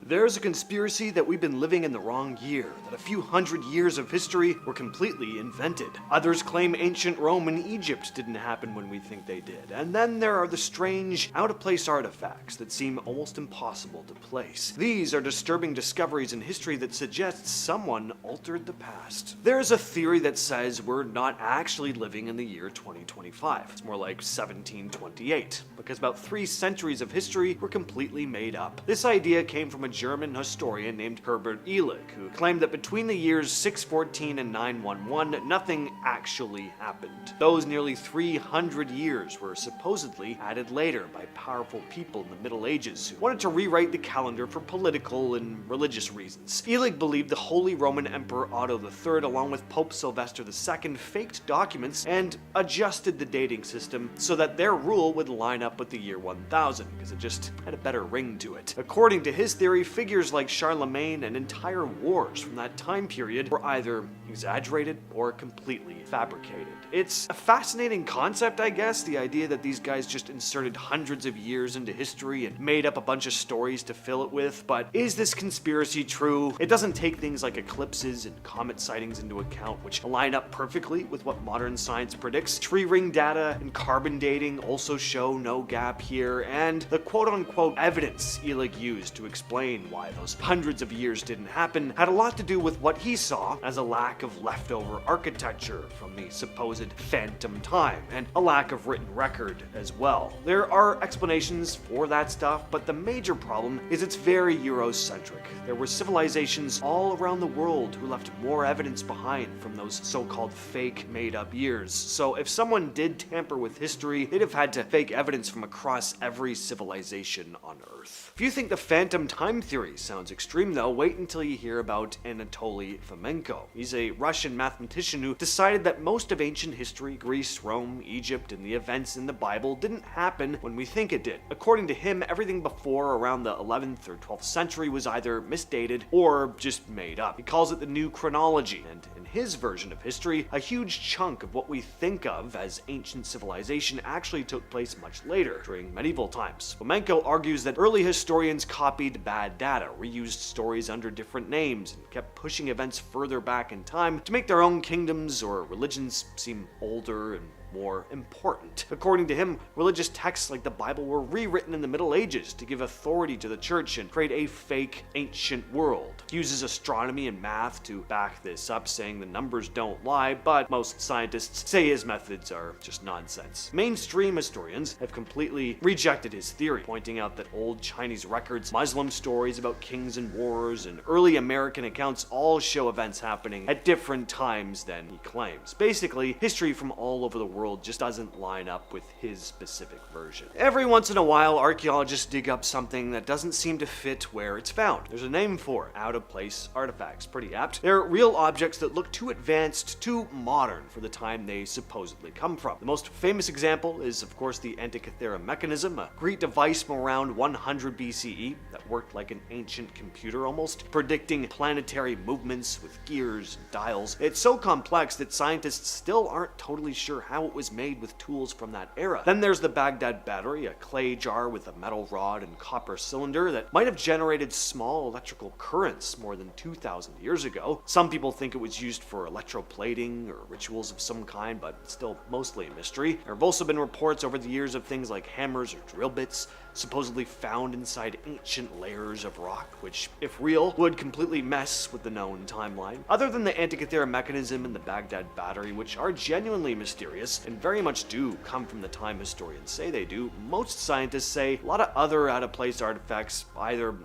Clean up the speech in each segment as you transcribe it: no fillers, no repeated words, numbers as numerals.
There's a conspiracy that we've been living in the wrong year, that a few hundred years of history were completely invented. Others claim ancient Rome and Egypt didn't happen when we think they did. And then there are the strange, out-of-place artifacts that seem almost impossible to place. These are disturbing discoveries in history that suggest someone altered the past. There's a theory that says we're not actually living in the year 2025. It's more like 1728, because about 3 centuries of history were completely made up. This idea came from a German historian named Herbert Illig, who claimed that between the years 614 and 911, nothing actually happened. Those nearly 300 years were supposedly added later by powerful people in the Middle Ages who wanted to rewrite the calendar for political and religious reasons. Illig believed the Holy Roman Emperor Otto III, along with Pope Sylvester II, faked documents and adjusted the dating system so that their rule would line up with the year 1000, because it just had a better ring to it. According to his theory, figures like Charlemagne and entire wars from that time period were either exaggerated or completely fabricated. It's a fascinating concept, I guess, the idea that these guys just inserted hundreds of years into history and made up a bunch of stories to fill it with, but is this conspiracy true? It doesn't take things like eclipses and comet sightings into account, which line up perfectly with what modern science predicts. Tree ring data and carbon dating also show no gap here, and the quote-unquote evidence Illig used to explain why those hundreds of years didn't happen had a lot to do with what he saw as a lack of leftover architecture from the supposed phantom time, and a lack of written record as well. There are explanations for that stuff, but the major problem is it's very Eurocentric. There were civilizations all around the world who left more evidence behind from those so-called fake made-up years. So if someone did tamper with history, they'd have had to fake evidence from across every civilization on Earth. If you think the phantom time theory sounds extreme though, wait until you hear about Anatoly Fomenko. He's a Russian mathematician who decided that most of ancient history, Greece, Rome, Egypt, and the events in the Bible didn't happen when we think it did. According to him, everything before around the 11th or 12th century was either misdated or just made up. He calls it the new chronology, and in his version of history, a huge chunk of what we think of as ancient civilization actually took place much later, during medieval times. Fomenko argues that early historians copied bad data, reused stories under different names, and kept pushing events further back in time to make their own kingdoms or religions seem older and more important. According to him, religious texts like the Bible were rewritten in the Middle Ages to give authority to the church and create a fake ancient world. He uses astronomy and math to back this up, saying the numbers don't lie, but most scientists say his methods are just nonsense. Mainstream historians have completely rejected his theory, pointing out that old Chinese records, Muslim stories about kings and wars, and early American accounts all show events happening at different times than he claims. Basically, history from all over the world just doesn't line up with his specific version. Every once in a while, archaeologists dig up something that doesn't seem to fit where it's found. There's a name for it: out-of-place artifacts. Pretty apt. They're real objects that look too advanced, too modern for the time they supposedly come from. The most famous example is, of course, the Antikythera mechanism, a Greek device from around 100 BCE that worked like an ancient computer almost, predicting planetary movements with gears and dials. It's so complex that scientists still aren't totally sure how it was made with tools from that era. Then there's the Baghdad battery, a clay jar with a metal rod and copper cylinder that might have generated small electrical currents more than 2,000 years ago. Some people think it was used for electroplating or rituals of some kind, but it's still mostly a mystery. There have also been reports over the years of things like hammers or drill bits supposedly found inside ancient layers of rock, which, if real, would completely mess with the known timeline. Other than the Antikythera mechanism and the Baghdad battery, which are genuinely mysterious and very much do come from the time historians say they do, most scientists say a lot of other out-of-place artifacts either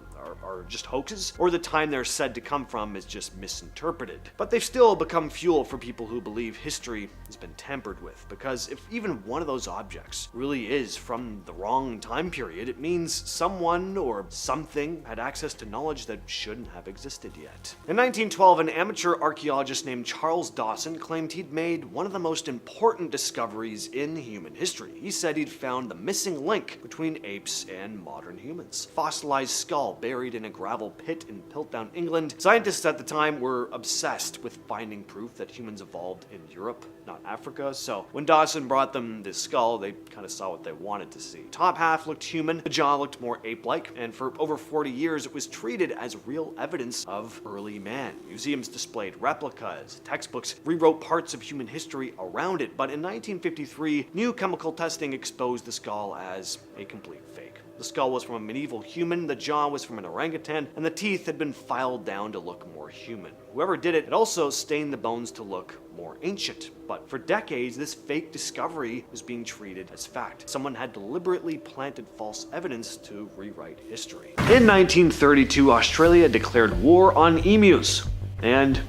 are just hoaxes, or the time they're said to come from is just misinterpreted. But they've still become fuel for people who believe history has been tampered with, because if even one of those objects really is from the wrong time period, it means someone or something had access to knowledge that shouldn't have existed yet. In 1912, an amateur archaeologist named Charles Dawson claimed he'd made one of the most important discoveries in human history. He said he'd found the missing link between apes and modern humans. Fossilized skull buried in a gravel pit in Piltdown, England. Scientists at the time were obsessed with finding proof that humans evolved in Europe, not Africa, so when Dawson brought them this skull, they kind of saw what they wanted to see. Top half looked human, the jaw looked more ape-like, and for over 40 years it was treated as real evidence of early man. Museums displayed replicas, textbooks rewrote parts of human history around it, but in 1953, new chemical testing exposed the skull as a complete fake. The skull was from a medieval human, the jaw was from an orangutan, and the teeth had been filed down to look more human. Whoever did it also stained the bones to look more ancient. But for decades, this fake discovery was being treated as fact. Someone had deliberately planted false evidence to rewrite history. In 1932, Australia declared war on emus, and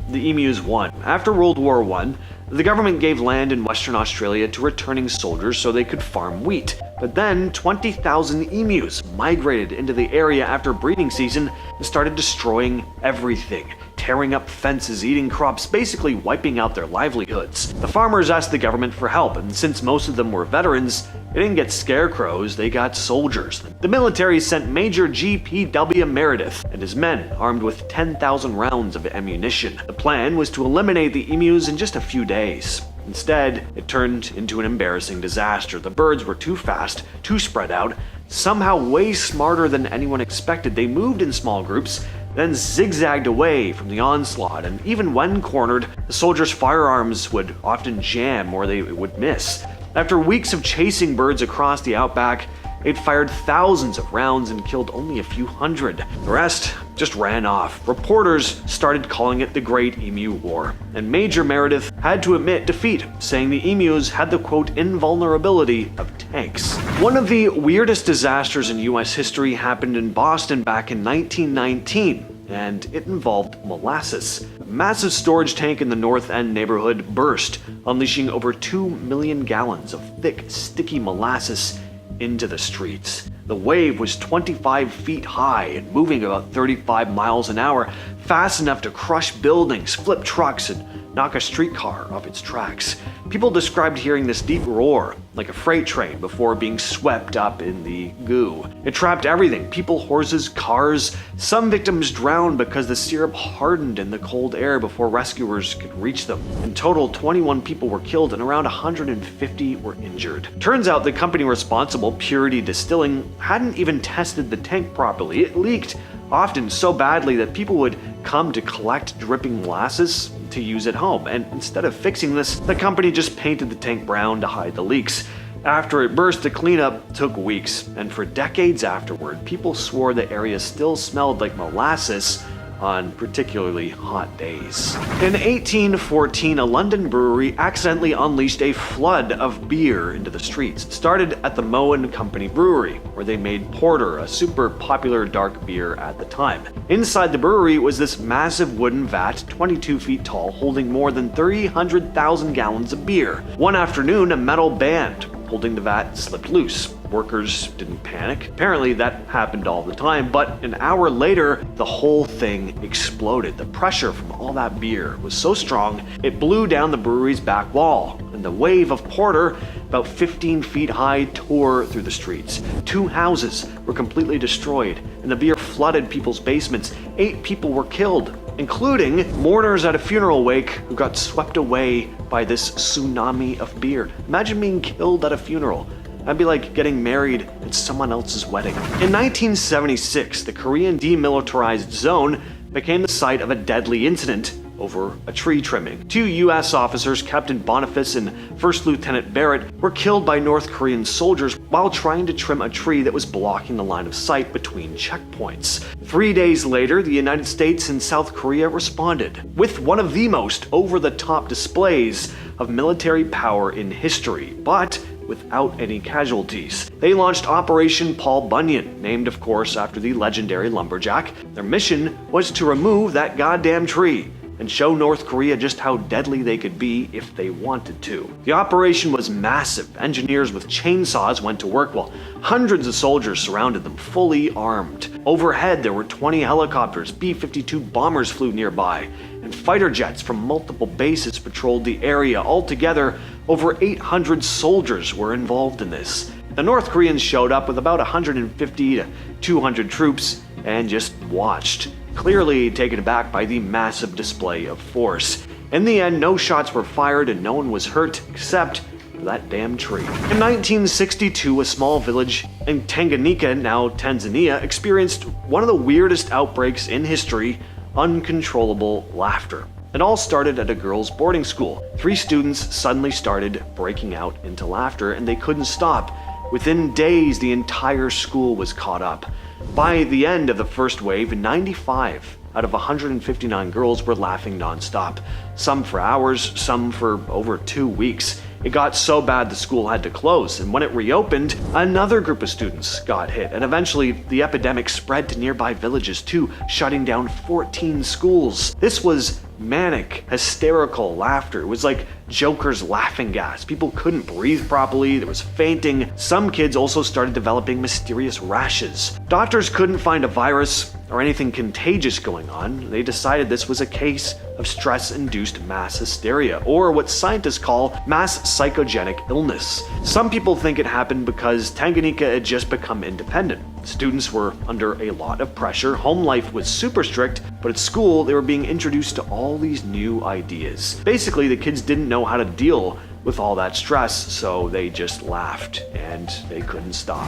the emus won. After World War I, the government gave land in Western Australia to returning soldiers so they could farm wheat. But then 20,000 emus migrated into the area after breeding season and started destroying everything, tearing up fences, eating crops, basically wiping out their livelihoods. The farmers asked the government for help, and since most of them were veterans, they didn't get scarecrows, they got soldiers. The military sent Major G.P.W. Meredith and his men, armed with 10,000 rounds of ammunition. The plan was to eliminate the emus in just a few days. Instead, it turned into an embarrassing disaster. The birds were too fast, too spread out, somehow way smarter than anyone expected. They moved in small groups, then zigzagged away from the onslaught, and even when cornered, the soldiers' firearms would often jam or they would miss. After weeks of chasing birds across the outback, they'd fired thousands of rounds and killed only a few hundred. The rest just ran off. Reporters started calling it the Great Emu War, and Major Meredith had to admit defeat, saying the emus had the quote invulnerability of tanks. One of the weirdest disasters in US history happened in Boston back in 1919. And it involved molasses. A massive storage tank in the North End neighborhood burst, unleashing over 2 million gallons of thick, sticky molasses into the streets. The wave was 25 feet high and moving about 35 miles an hour, fast enough to crush buildings, flip trucks, and knock a streetcar off its tracks. People described hearing this deep roar, like a freight train, before being swept up in the goo. It trapped everything: people, horses, cars. Some victims drowned because the syrup hardened in the cold air before rescuers could reach them. In total, 21 people were killed and around 150 were injured. Turns out the company responsible, Purity Distilling, hadn't even tested the tank properly. It leaked, often so badly that people would come to collect dripping molasses to use at home, and instead of fixing this, the company just painted the tank brown to hide the leaks. After it burst, the cleanup took weeks, and for decades afterward, people swore the area still smelled like molasses on particularly hot days. In 1814, a London brewery accidentally unleashed a flood of beer into the streets. It started at the Moe and Company Brewery, where they made porter, a super popular dark beer at the time. Inside the brewery was this massive wooden vat, 22 feet tall, holding more than 300,000 gallons of beer. One afternoon, a metal band holding the vat slipped loose. Workers didn't panic. Apparently that happened all the time, but an hour later, the whole thing exploded. The pressure from all that beer was so strong, it blew down the brewery's back wall, and the wave of porter, about 15 feet high, tore through the streets. 2 houses were completely destroyed, and the beer flooded people's basements. 8 people were killed, including mourners at a funeral wake who got swept away by this tsunami of beer. Imagine being killed at a funeral. That'd be like getting married at someone else's wedding. In 1976, the Korean Demilitarized Zone became the site of a deadly incident over a tree trimming. 2 U.S. officers, Captain Boniface and First Lieutenant Barrett, were killed by North Korean soldiers while trying to trim a tree that was blocking the line of sight between checkpoints. 3 days later, the United States and South Korea responded with one of the most over-the-top displays of military power in history, but without any casualties. They launched Operation Paul Bunyan, named of course after the legendary lumberjack. Their mission was to remove that goddamn tree and show North Korea just how deadly they could be if they wanted to. The operation was massive. Engineers with chainsaws went to work while hundreds of soldiers surrounded them, fully armed. Overhead, there were 20 helicopters, B-52 bombers flew nearby, and fighter jets from multiple bases patrolled the area. Altogether, over 800 soldiers were involved in this. The North Koreans showed up with about 150 to 200 troops, and just watched, clearly taken aback by the massive display of force. In the end, no shots were fired and no one was hurt except for that damn tree. In 1962, a small village in Tanganyika, now Tanzania, experienced one of the weirdest outbreaks in history: uncontrollable laughter. It all started at a girls' boarding school. 3 students suddenly started breaking out into laughter and they couldn't stop. Within days, the entire school was caught up. By the end of the first wave, 95 out of 159 girls were laughing nonstop. Some for hours, some for over 2 weeks. It got so bad the school had to close, and when it reopened, another group of students got hit, and eventually the epidemic spread to nearby villages too, shutting down 14 schools. This was manic, hysterical laughter. It was like Joker's laughing gas. People couldn't breathe properly, there was fainting. Some kids also started developing mysterious rashes. Doctors couldn't find a virus or anything contagious going on. They decided this was a case of stress-induced mass hysteria, or what scientists call mass psychogenic illness. Some people think it happened because Tanganyika had just become independent. Students were under a lot of pressure, home life was super strict, but at school they were being introduced to all these new ideas. Basically, the kids didn't know how to deal with all that stress, so they just laughed, and they couldn't stop.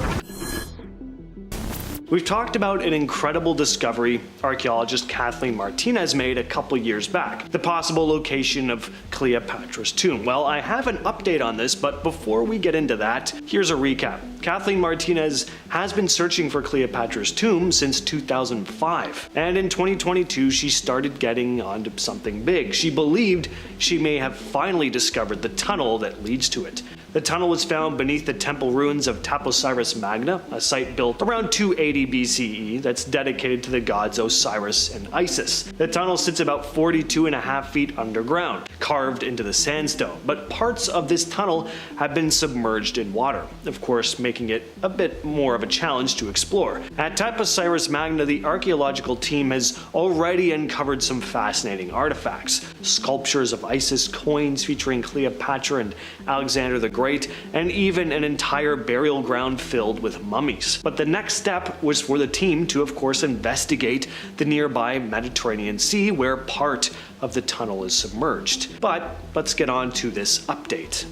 We've talked about an incredible discovery archaeologist Kathleen Martinez made a couple years back, the possible location of Cleopatra's tomb. Well, I have an update on this, but before we get into that, here's a recap. Kathleen Martinez has been searching for Cleopatra's tomb since 2005, and in 2022 she started getting onto something big. She believed she may have finally discovered the tunnel that leads to it. The tunnel was found beneath the temple ruins of Taposiris Magna, a site built around 280 BCE that's dedicated to the gods Osiris and Isis. The tunnel sits about 42.5 feet underground, carved into the sandstone, but parts of this tunnel have been submerged in water, of course making it a bit more of a challenge to explore. At Taposiris Magna, the archaeological team has already uncovered some fascinating artifacts: sculptures of Isis, coins featuring Cleopatra and Alexander the Great, and even an entire burial ground filled with mummies. But the next step was for the team to, of course, investigate the nearby Mediterranean Sea, where part of the tunnel is submerged. But let's get on to this update.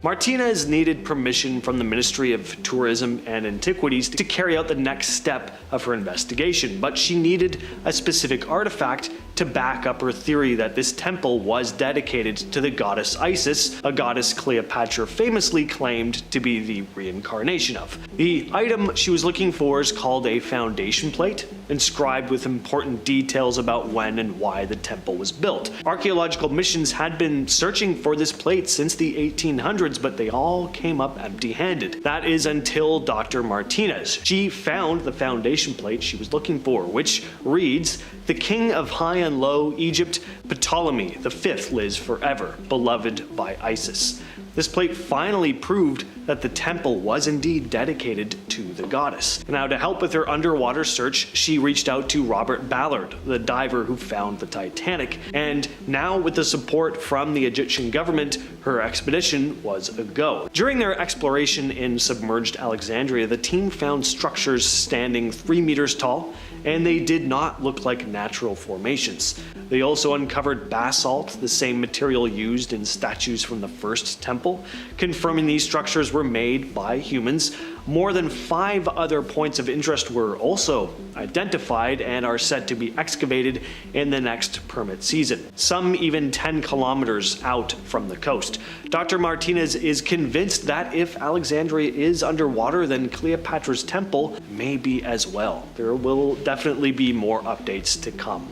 Martinez needed permission from the Ministry of Tourism and Antiquities to carry out the next step of her investigation, but she needed a specific artifact to back up her theory that this temple was dedicated to the goddess Isis, a goddess Cleopatra famously claimed to be the reincarnation of. The item she was looking for is called a foundation plate, inscribed with important details about when and why the temple was built. Archaeological missions had been searching for this plate since the 1800s, but they all came up empty-handed. That is until Dr. Martinez. She found the foundation plate she was looking for, which reads, "The king of high and low Egypt, Ptolemy V, lives forever, beloved by Isis." This plate finally proved that the temple was indeed dedicated to the goddess. Now, to help with her underwater search, she reached out to Robert Ballard, the diver who found the Titanic, and now with the support from the Egyptian government, her expedition was a go. During their exploration in submerged Alexandria, the team found structures standing 3 meters tall, and they did not look like natural formations. They also uncovered basalt, the same material used in statues from the first temple, confirming these structures were made by humans. More than 5 other points of interest were also identified and are set to be excavated in the next permit season, some even 10 kilometers out from the coast. Dr. Martinez is convinced that if Alexandria is underwater, then Cleopatra's temple may be as well. There will definitely be more updates to come.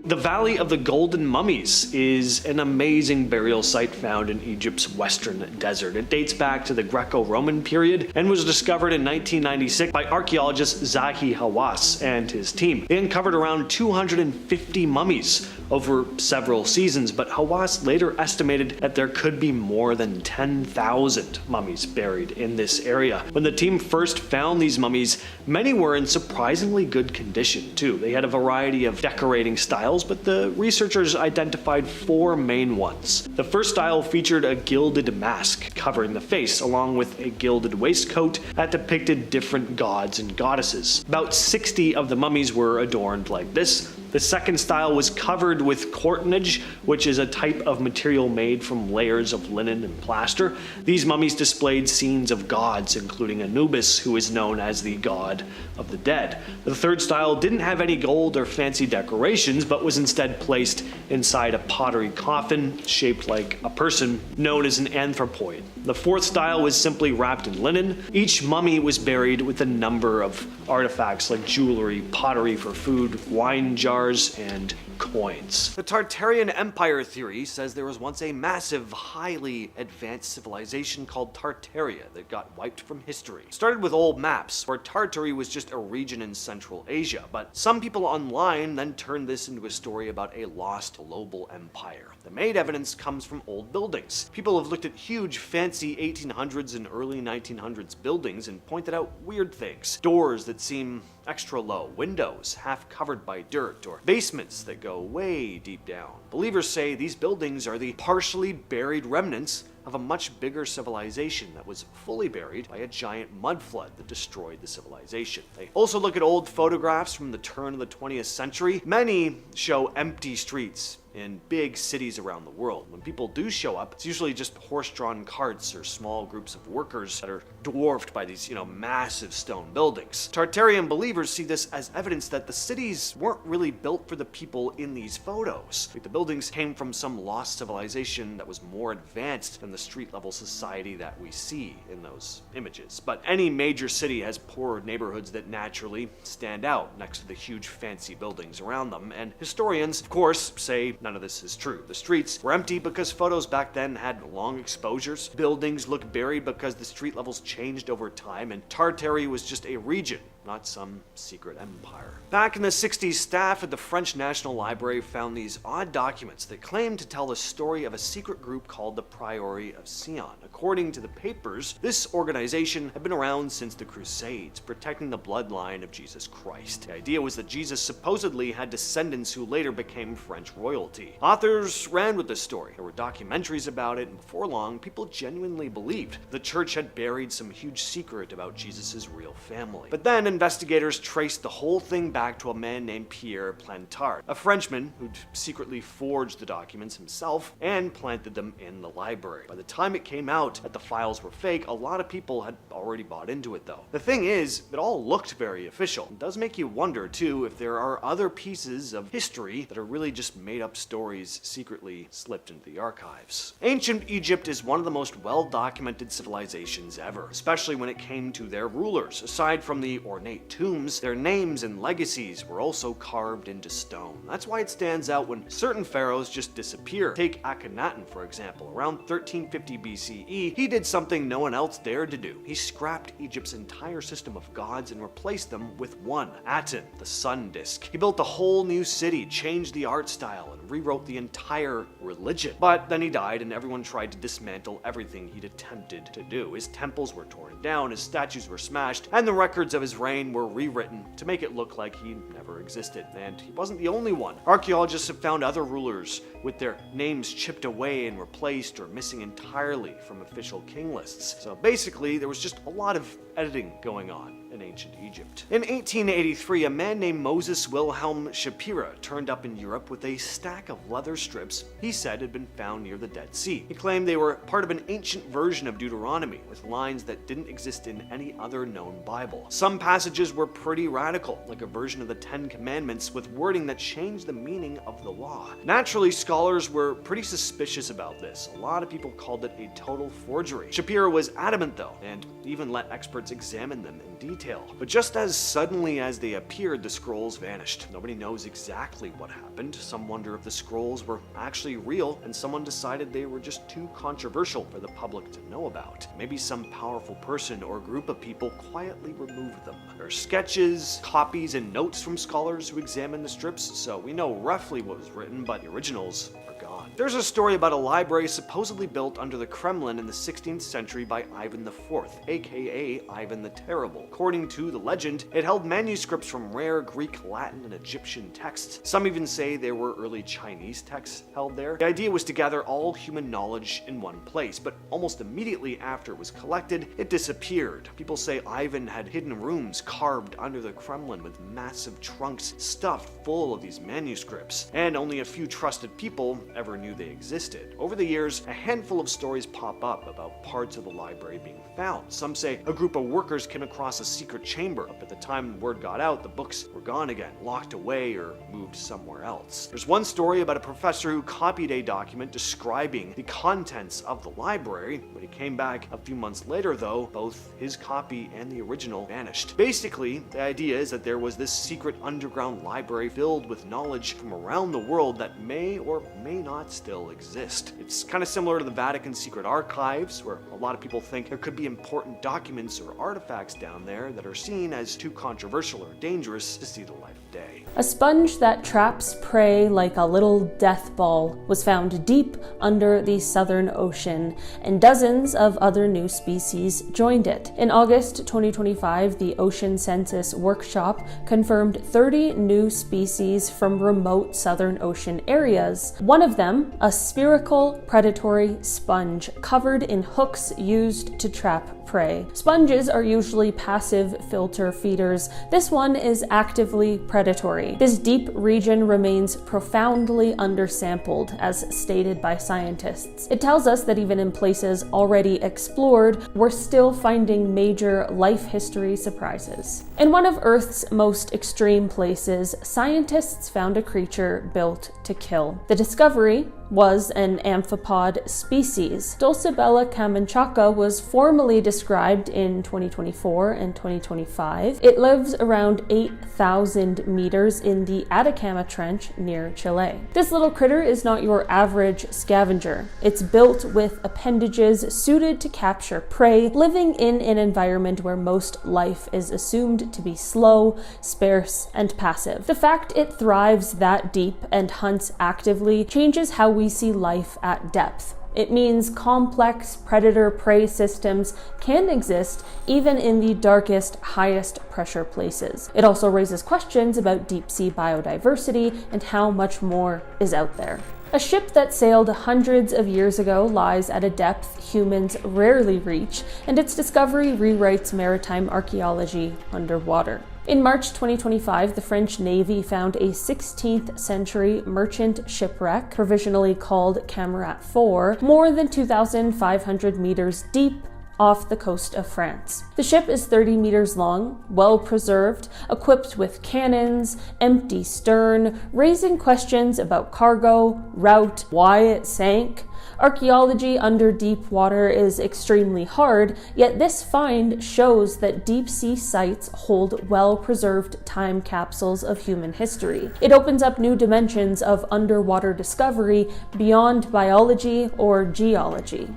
The Valley of the Golden Mummies is an amazing burial site found in Egypt's western desert. It dates back to the Greco-Roman period and was discovered in 1996 by archaeologist Zahi Hawass and his team. They uncovered around 250 mummies over several seasons, but Hawass later estimated that there could be more than 10,000 mummies buried in this area. When the team first found these mummies, many were in surprisingly good condition too. They had a variety of decorating styles, styles, but the researchers identified 4 main ones. The first style featured a gilded mask covering the face, along with a gilded waistcoat that depicted different gods and goddesses. About 60 of the mummies were adorned like this. The second style was covered with cortinage, which is a type of material made from layers of linen and plaster. These mummies displayed scenes of gods, including Anubis, who is known as the god of the dead. The third style didn't have any gold or fancy decorations, but was instead placed inside a pottery coffin shaped like a person, known as an anthropoid. The fourth style was simply wrapped in linen. Each mummy was buried with a number of artifacts like jewelry, pottery for food, wine jars, and coins. The Tartarian Empire theory says there was once a massive, highly advanced civilization called Tartaria that got wiped from history. It started with old maps, where Tartary was just a region in Central Asia, but some people online then turned this into a story about a lost global empire. The main evidence comes from old buildings. People have looked at huge, fancy 1800s and early 1900s buildings and pointed out weird things. Doors that seem extra low, windows half covered by dirt, or basements that go way deep down. Believers say these buildings are the partially buried remnants of a much bigger civilization that was fully buried by a giant mud flood that destroyed the civilization. They also look at old photographs from the turn of the 20th century. Many show empty streets in big cities around the world. When people do show up, it's usually just horse-drawn carts or small groups of workers that are dwarfed by these, massive stone buildings. Tartarian believers see this as evidence that the cities weren't really built for the people in these photos. Like, the buildings came from some lost civilization that was more advanced than the street-level society that we see in those images. But any major city has poorer neighborhoods that naturally stand out next to the huge fancy buildings around them, and historians, of course, say none of this is true. The streets were empty because photos back then had long exposures. Buildings look buried because the street levels changed over time, and Tartary was just a region, not some secret empire. Back in the 60s, staff at the French National Library found these odd documents that claimed to tell the story of a secret group called the Priory of Sion. According to the papers, this organization had been around since the Crusades, protecting the bloodline of Jesus Christ. The idea was that Jesus supposedly had descendants who later became French royalty. Authors ran with this story. There were documentaries about it, and before long, people genuinely believed the church had buried some huge secret about Jesus' real family. But then investigators traced the whole thing back to a man named Pierre Plantard, a Frenchman who'd secretly forged the documents himself and planted them in the library. By the time it came out that the files were fake, a lot of people had already bought into it though. The thing is, it all looked very official. It does make you wonder too if there are other pieces of history that are really just made up stories secretly slipped into the archives. Ancient Egypt is one of the most well-documented civilizations ever, especially when it came to their rulers. Aside from the ornate tombs, their names and legacies were also carved into stone. That's why it stands out when certain pharaohs just disappear. Take Akhenaten, for example. Around 1350 BCE, he did something no one else dared to do. He scrapped Egypt's entire system of gods and replaced them with one, Aten, the sun disk. He built a whole new city, changed the art style, and rewrote the entire religion. But then he died, and everyone tried to dismantle everything he'd attempted to do. His temples were torn down, his statues were smashed, and the records of his reign were rewritten to make it look like he never existed. And he wasn't the only one. Archaeologists have found other rulers with their names chipped away and replaced or missing entirely from official king lists. So basically, there was just a lot of editing going on in ancient Egypt. In 1883, a man named Moses Wilhelm Shapira turned up in Europe with a stack of leather strips he said had been found near the Dead Sea. He claimed they were part of an ancient version of Deuteronomy, with lines that didn't exist in any other known Bible. Some passages were pretty radical, like a version of the Ten Commandments with wording that changed the meaning of the law. Naturally, scholars were pretty suspicious about this. A lot of people called it a total forgery. Shapira was adamant though, and even let experts examine them in detail. But just as suddenly as they appeared, the scrolls vanished. Nobody knows exactly what happened. Some wonder if the scrolls were actually real and someone decided they were just too controversial for the public to know about. Maybe some powerful person or group of people quietly removed them. There are sketches, copies, and notes from scholars who examined the strips, so we know roughly what was written, but the originals are gone. There's a story about a library supposedly built under the Kremlin in the 16th century by Ivan IV, aka Ivan the Terrible. According to the legend, it held manuscripts from rare Greek, Latin, and Egyptian texts. Some even say there were early Chinese texts held there. The idea was to gather all human knowledge in one place, but almost immediately after it was collected, it disappeared. People say Ivan had hidden rooms carved under the Kremlin with massive trunks stuffed full of these manuscripts, and only a few trusted people ever knew they existed. Over the years, a handful of stories pop up about parts of the library being found. Some say a group of workers came across a secret chamber, but by the time word got out, the books were gone again, locked away or moved somewhere else. There's one story about a professor who copied a document describing the contents of the library. When he came back a few months later, though, both his copy and the original vanished. Basically, the idea is that there was this secret underground library filled with knowledge from around the world that may or may not still exist. It's kind of similar to the Vatican's secret archives, where a lot of people think there could be important documents or artifacts down there that are seen as too controversial or dangerous to see the light of day. A sponge that traps prey like a little death ball was found deep under the Southern Ocean, and dozens of other new species joined it. In August 2025, the Ocean Census Workshop confirmed 30 new species from remote Southern Ocean areas. One of them, a spherical predatory sponge covered in hooks used to trap prey. Sponges are usually passive filter feeders. This one is actively predatory. This deep region remains profoundly undersampled, as stated by scientists. It tells us that even in places already explored, we're still finding major life history surprises. In one of Earth's most extreme places, scientists found a creature built to kill. The discovery was an amphipod species. Dulcibella camanchaca was formally described in 2024 and 2025. It lives around 8,000 meters in the Atacama Trench near Chile. This little critter is not your average scavenger. It's built with appendages suited to capture prey, living in an environment where most life is assumed to be slow, sparse, and passive. The fact it thrives that deep and hunts actively changes how we see life at depth. It means complex predator-prey systems can exist even in the darkest, highest pressure places. It also raises questions about deep-sea biodiversity and how much more is out there. A ship that sailed hundreds of years ago lies at a depth humans rarely reach, and its discovery rewrites maritime archaeology underwater. In March 2025, the French Navy found a 16th century merchant shipwreck, provisionally called Camarat 4, more than 2,500 meters deep off the coast of France. The ship is 30 meters long, well preserved, equipped with cannons, empty stern, raising questions about cargo, route, why it sank. Archaeology under deep water is extremely hard, yet this find shows that deep-sea sites hold well-preserved time capsules of human history. It opens up new dimensions of underwater discovery beyond biology or geology.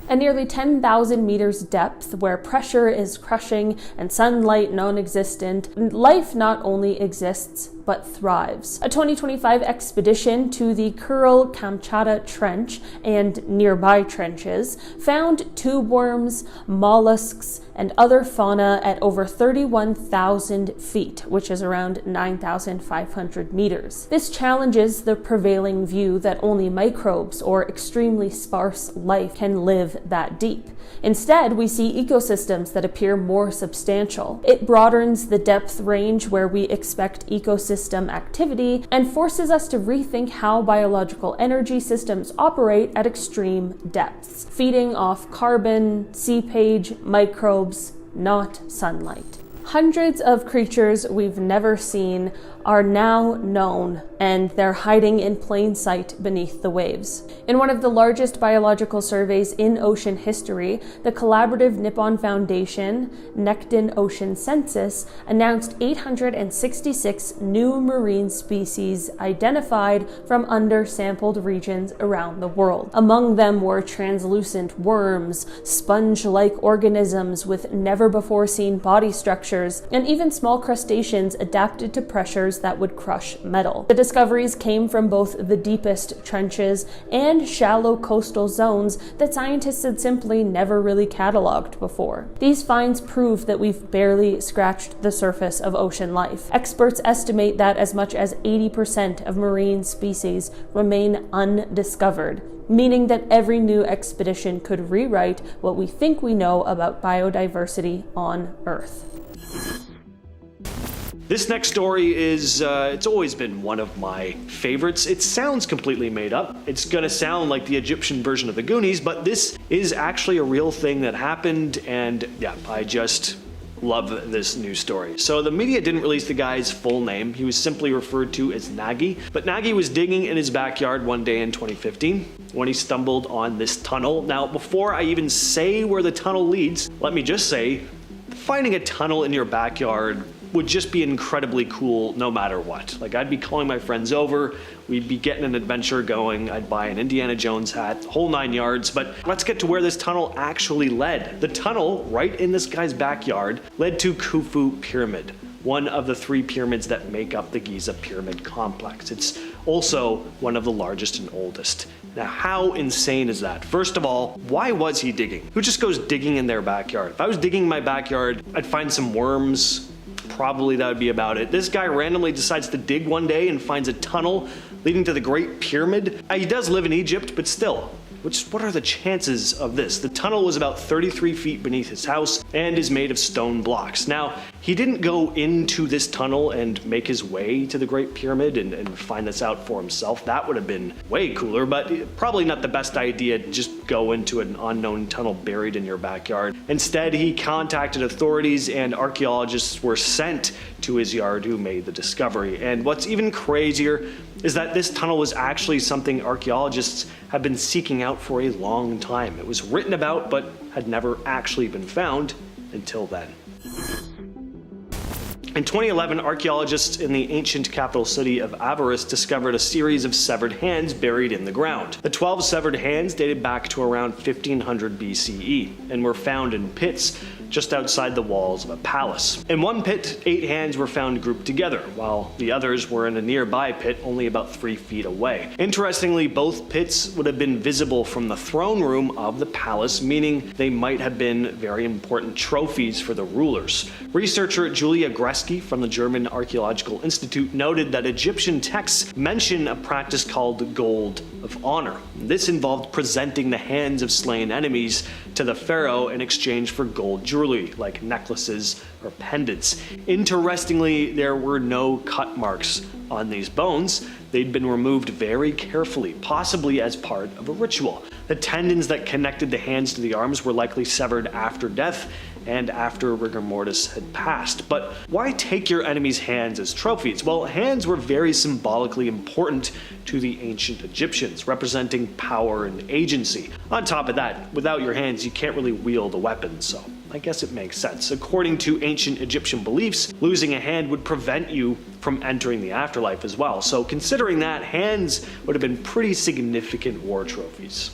At nearly 10,000 meters depth, where pressure is crushing and sunlight non-existent, life not only exists, but thrives. A 2025 expedition to the Kuril-Kamchatka Trench and nearby trenches found tube worms, mollusks, and other fauna at over 31,000 feet, which is around 9,500 meters. This challenges the prevailing view that only microbes or extremely sparse life can live that deep. Instead, we see ecosystems that appear more substantial. It broadens the depth range where we expect ecosystem activity and forces us to rethink how biological energy systems operate at extreme depths, feeding off carbon, seepage, microbes, not sunlight. Hundreds of creatures we've never seen are now known, and they're hiding in plain sight beneath the waves. In one of the largest biological surveys in ocean history, the collaborative Nippon Foundation Nekton Ocean Census announced 866 new marine species identified from undersampled regions around the world. Among them were translucent worms, sponge-like organisms with never-before-seen body structures, structures, and even small crustaceans adapted to pressures that would crush metal. The discoveries came from both the deepest trenches and shallow coastal zones that scientists had simply never really cataloged before. These finds prove that we've barely scratched the surface of ocean life. Experts estimate that as much as 80% of marine species remain undiscovered, meaning that every new expedition could rewrite what we think we know about biodiversity on Earth. This next story is, it's always been one of my favorites. It sounds completely made up. It's gonna sound like the Egyptian version of the Goonies, but this is actually a real thing that happened, and yeah, I just love this news story. So the media didn't release the guy's full name. He was simply referred to as Nagy. But Nagy was digging in his backyard one day in 2015 when he stumbled on this tunnel. Now, before I even say where the tunnel leads, let me just say, finding a tunnel in your backyard would just be incredibly cool no matter what. Like, I'd be calling my friends over, we'd be getting an adventure going, I'd buy an Indiana Jones hat, whole 9 yards, but let's get to where this tunnel actually led. The tunnel, right in this guy's backyard, led to Khufu Pyramid, one of the 3 pyramids that make up the Giza Pyramid complex. It's also one of the largest and oldest. Now, how insane is that? First of all, why was he digging? Who just goes digging in their backyard? If I was digging in my backyard, I'd find some worms. Probably that would be about it. This guy randomly decides to dig one day and finds a tunnel leading to the Great Pyramid. He does live in Egypt, but still, what are the chances of this? The tunnel was about 33 feet beneath his house and is made of stone blocks. Now, he didn't go into this tunnel and make his way to the Great Pyramid and find this out for himself. That would have been way cooler, but probably not the best idea to just go into an unknown tunnel buried in your backyard. Instead, he contacted authorities and archaeologists were sent to his yard who made the discovery. And what's even crazier is that this tunnel was actually something archaeologists have been seeking out for a long time. It was written about, but had never actually been found until then. In 2011, archaeologists in the ancient capital city of Avaris discovered a series of severed hands buried in the ground. The 12 severed hands dated back to around 1500 BCE and were found in pits just outside the walls of a palace. In one pit, 8 hands were found grouped together, while the others were in a nearby pit only about 3 feet away. Interestingly, both pits would have been visible from the throne room of the palace, meaning they might have been very important trophies for the rulers. Researcher Julia Greski from the German Archaeological Institute noted that Egyptian texts mention a practice called gold of honor. This involved presenting the hands of slain enemies to the pharaoh in exchange for gold jewelry, like necklaces or pendants. Interestingly, there were no cut marks on these bones. They'd been removed very carefully, possibly as part of a ritual. The tendons that connected the hands to the arms were likely severed after death and after rigor mortis had passed. But why take your enemy's hands as trophies? Well, hands were very symbolically important to the ancient Egyptians, representing power and agency. On top of that, without your hands, you can't really wield a weapon, so I guess it makes sense. According to ancient Egyptian beliefs, losing a hand would prevent you from entering the afterlife as well. So considering that, hands would have been pretty significant war trophies.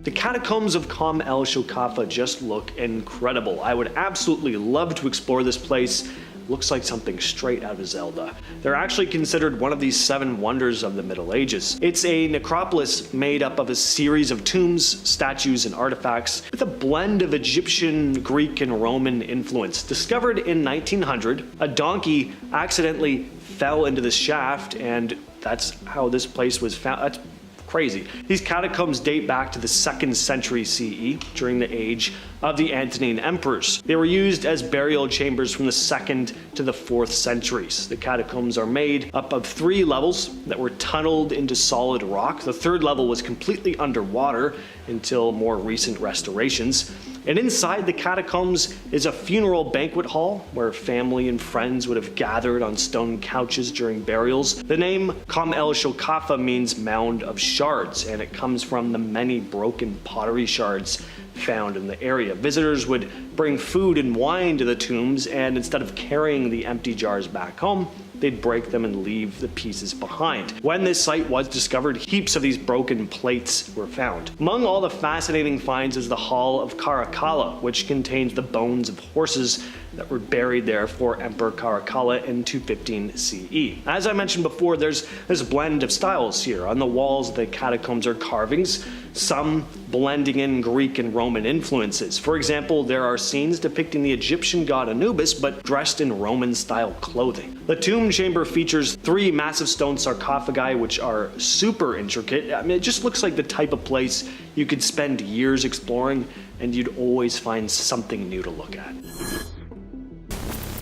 The catacombs of Kom El Shokafa just look incredible. I would absolutely love to explore this place. Looks like something straight out of Zelda. They're actually considered one of these 7 wonders of the Middle Ages. It's a necropolis made up of a series of tombs, statues, and artifacts with a blend of Egyptian, Greek, and Roman influence. Discovered in 1900, a donkey accidentally fell into the shaft, and that's how this place was found. That's crazy. These catacombs date back to the 2nd century CE, during the age of the Antonine emperors. They were used as burial chambers from the 2nd to the 4th centuries. The catacombs are made up of 3 levels that were tunneled into solid rock. The 3rd level was completely underwater until more recent restorations. And inside the catacombs is a funeral banquet hall where family and friends would have gathered on stone couches during burials. The name Kom El Shokafa means mound of shards, and it comes from the many broken pottery shards found in the area. Visitors would bring food and wine to the tombs, and instead of carrying the empty jars back home, they'd break them and leave the pieces behind. When this site was discovered, heaps of these broken plates were found. Among all the fascinating finds is the Hall of Caracalla, which contains the bones of horses that were buried there for Emperor Caracalla in 215 CE. As I mentioned before, there's this blend of styles here. On the walls of the catacombs are carvings, some blending in Greek and Roman influences. For example, there are scenes depicting the Egyptian god Anubis, but dressed in Roman-style clothing. The tomb chamber features 3 massive stone sarcophagi, which are super intricate. I mean, it just looks like the type of place you could spend years exploring, and you'd always find something new to look at.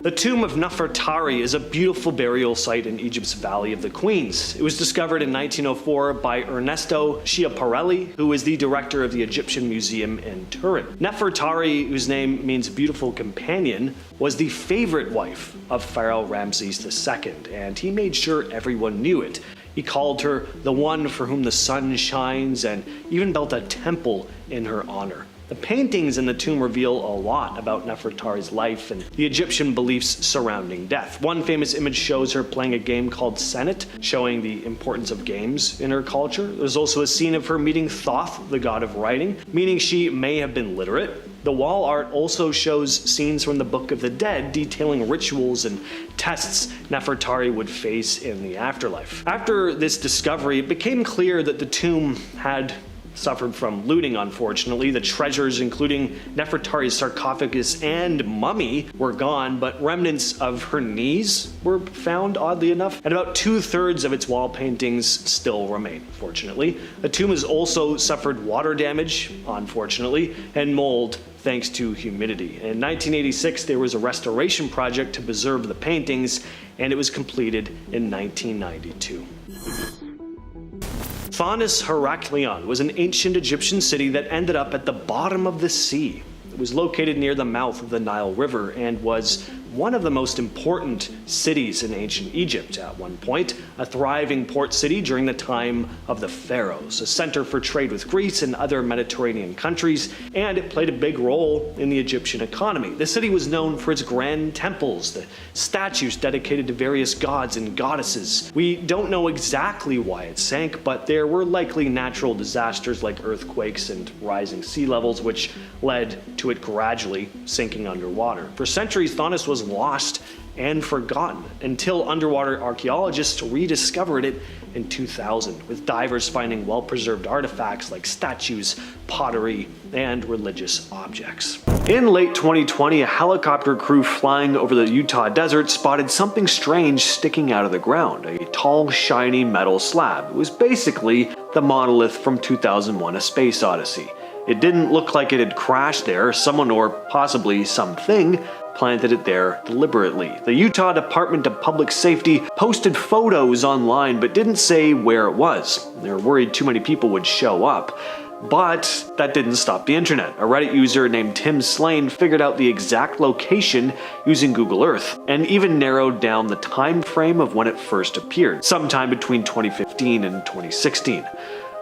The tomb of Nefertari is a beautiful burial site in Egypt's Valley of the Queens. It was discovered in 1904 by Ernesto Schiaparelli, who is the director of the Egyptian Museum in Turin. Nefertari, whose name means beautiful companion, was the favorite wife of Pharaoh Ramses II, and he made sure everyone knew it. He called her the one for whom the sun shines, and even built a temple in her honor. The paintings in the tomb reveal a lot about Nefertari's life and the Egyptian beliefs surrounding death. One famous image shows her playing a game called Senet, showing the importance of games in her culture. There's also a scene of her meeting Thoth, the god of writing, meaning she may have been literate. The wall art also shows scenes from the Book of the Dead, detailing rituals and tests Nefertari would face in the afterlife. After this discovery, it became clear that the tomb had suffered from looting, unfortunately. The treasures, including Nefertari's sarcophagus and mummy, were gone, but remnants of her knees were found, oddly enough, and about 2/3 of its wall paintings still remain, fortunately. The tomb has also suffered water damage, unfortunately, and mold thanks to humidity. In 1986, there was a restoration project to preserve the paintings, and it was completed in 1992. Faunus Heraklion was an ancient Egyptian city that ended up at the bottom of the sea. It was located near the mouth of the Nile River and was one of the most important cities in ancient Egypt at one point, a thriving port city during the time of the pharaohs, a center for trade with Greece and other Mediterranean countries, and it played a big role in the Egyptian economy. The city was known for its grand temples, the statues dedicated to various gods and goddesses. We don't know exactly why it sank, but there were likely natural disasters like earthquakes and rising sea levels, which led to it gradually sinking underwater. For centuries, Faunus was lost and forgotten until underwater archaeologists rediscovered it in 2000, with divers finding well-preserved artifacts like statues, pottery, and religious objects. In late 2020, a helicopter crew flying over the Utah desert spotted something strange sticking out of the ground, a tall, shiny metal slab. It was basically the Monolith from 2001: A Space Odyssey. It didn't look like it had crashed there. Someone, or possibly something, planted it there deliberately. The Utah Department of Public Safety posted photos online but didn't say where it was. They were worried too many people would show up. But that didn't stop the internet. A Reddit user named Tim Slane figured out the exact location using Google Earth, and even narrowed down the time frame of when it first appeared, sometime between 2015 and 2016.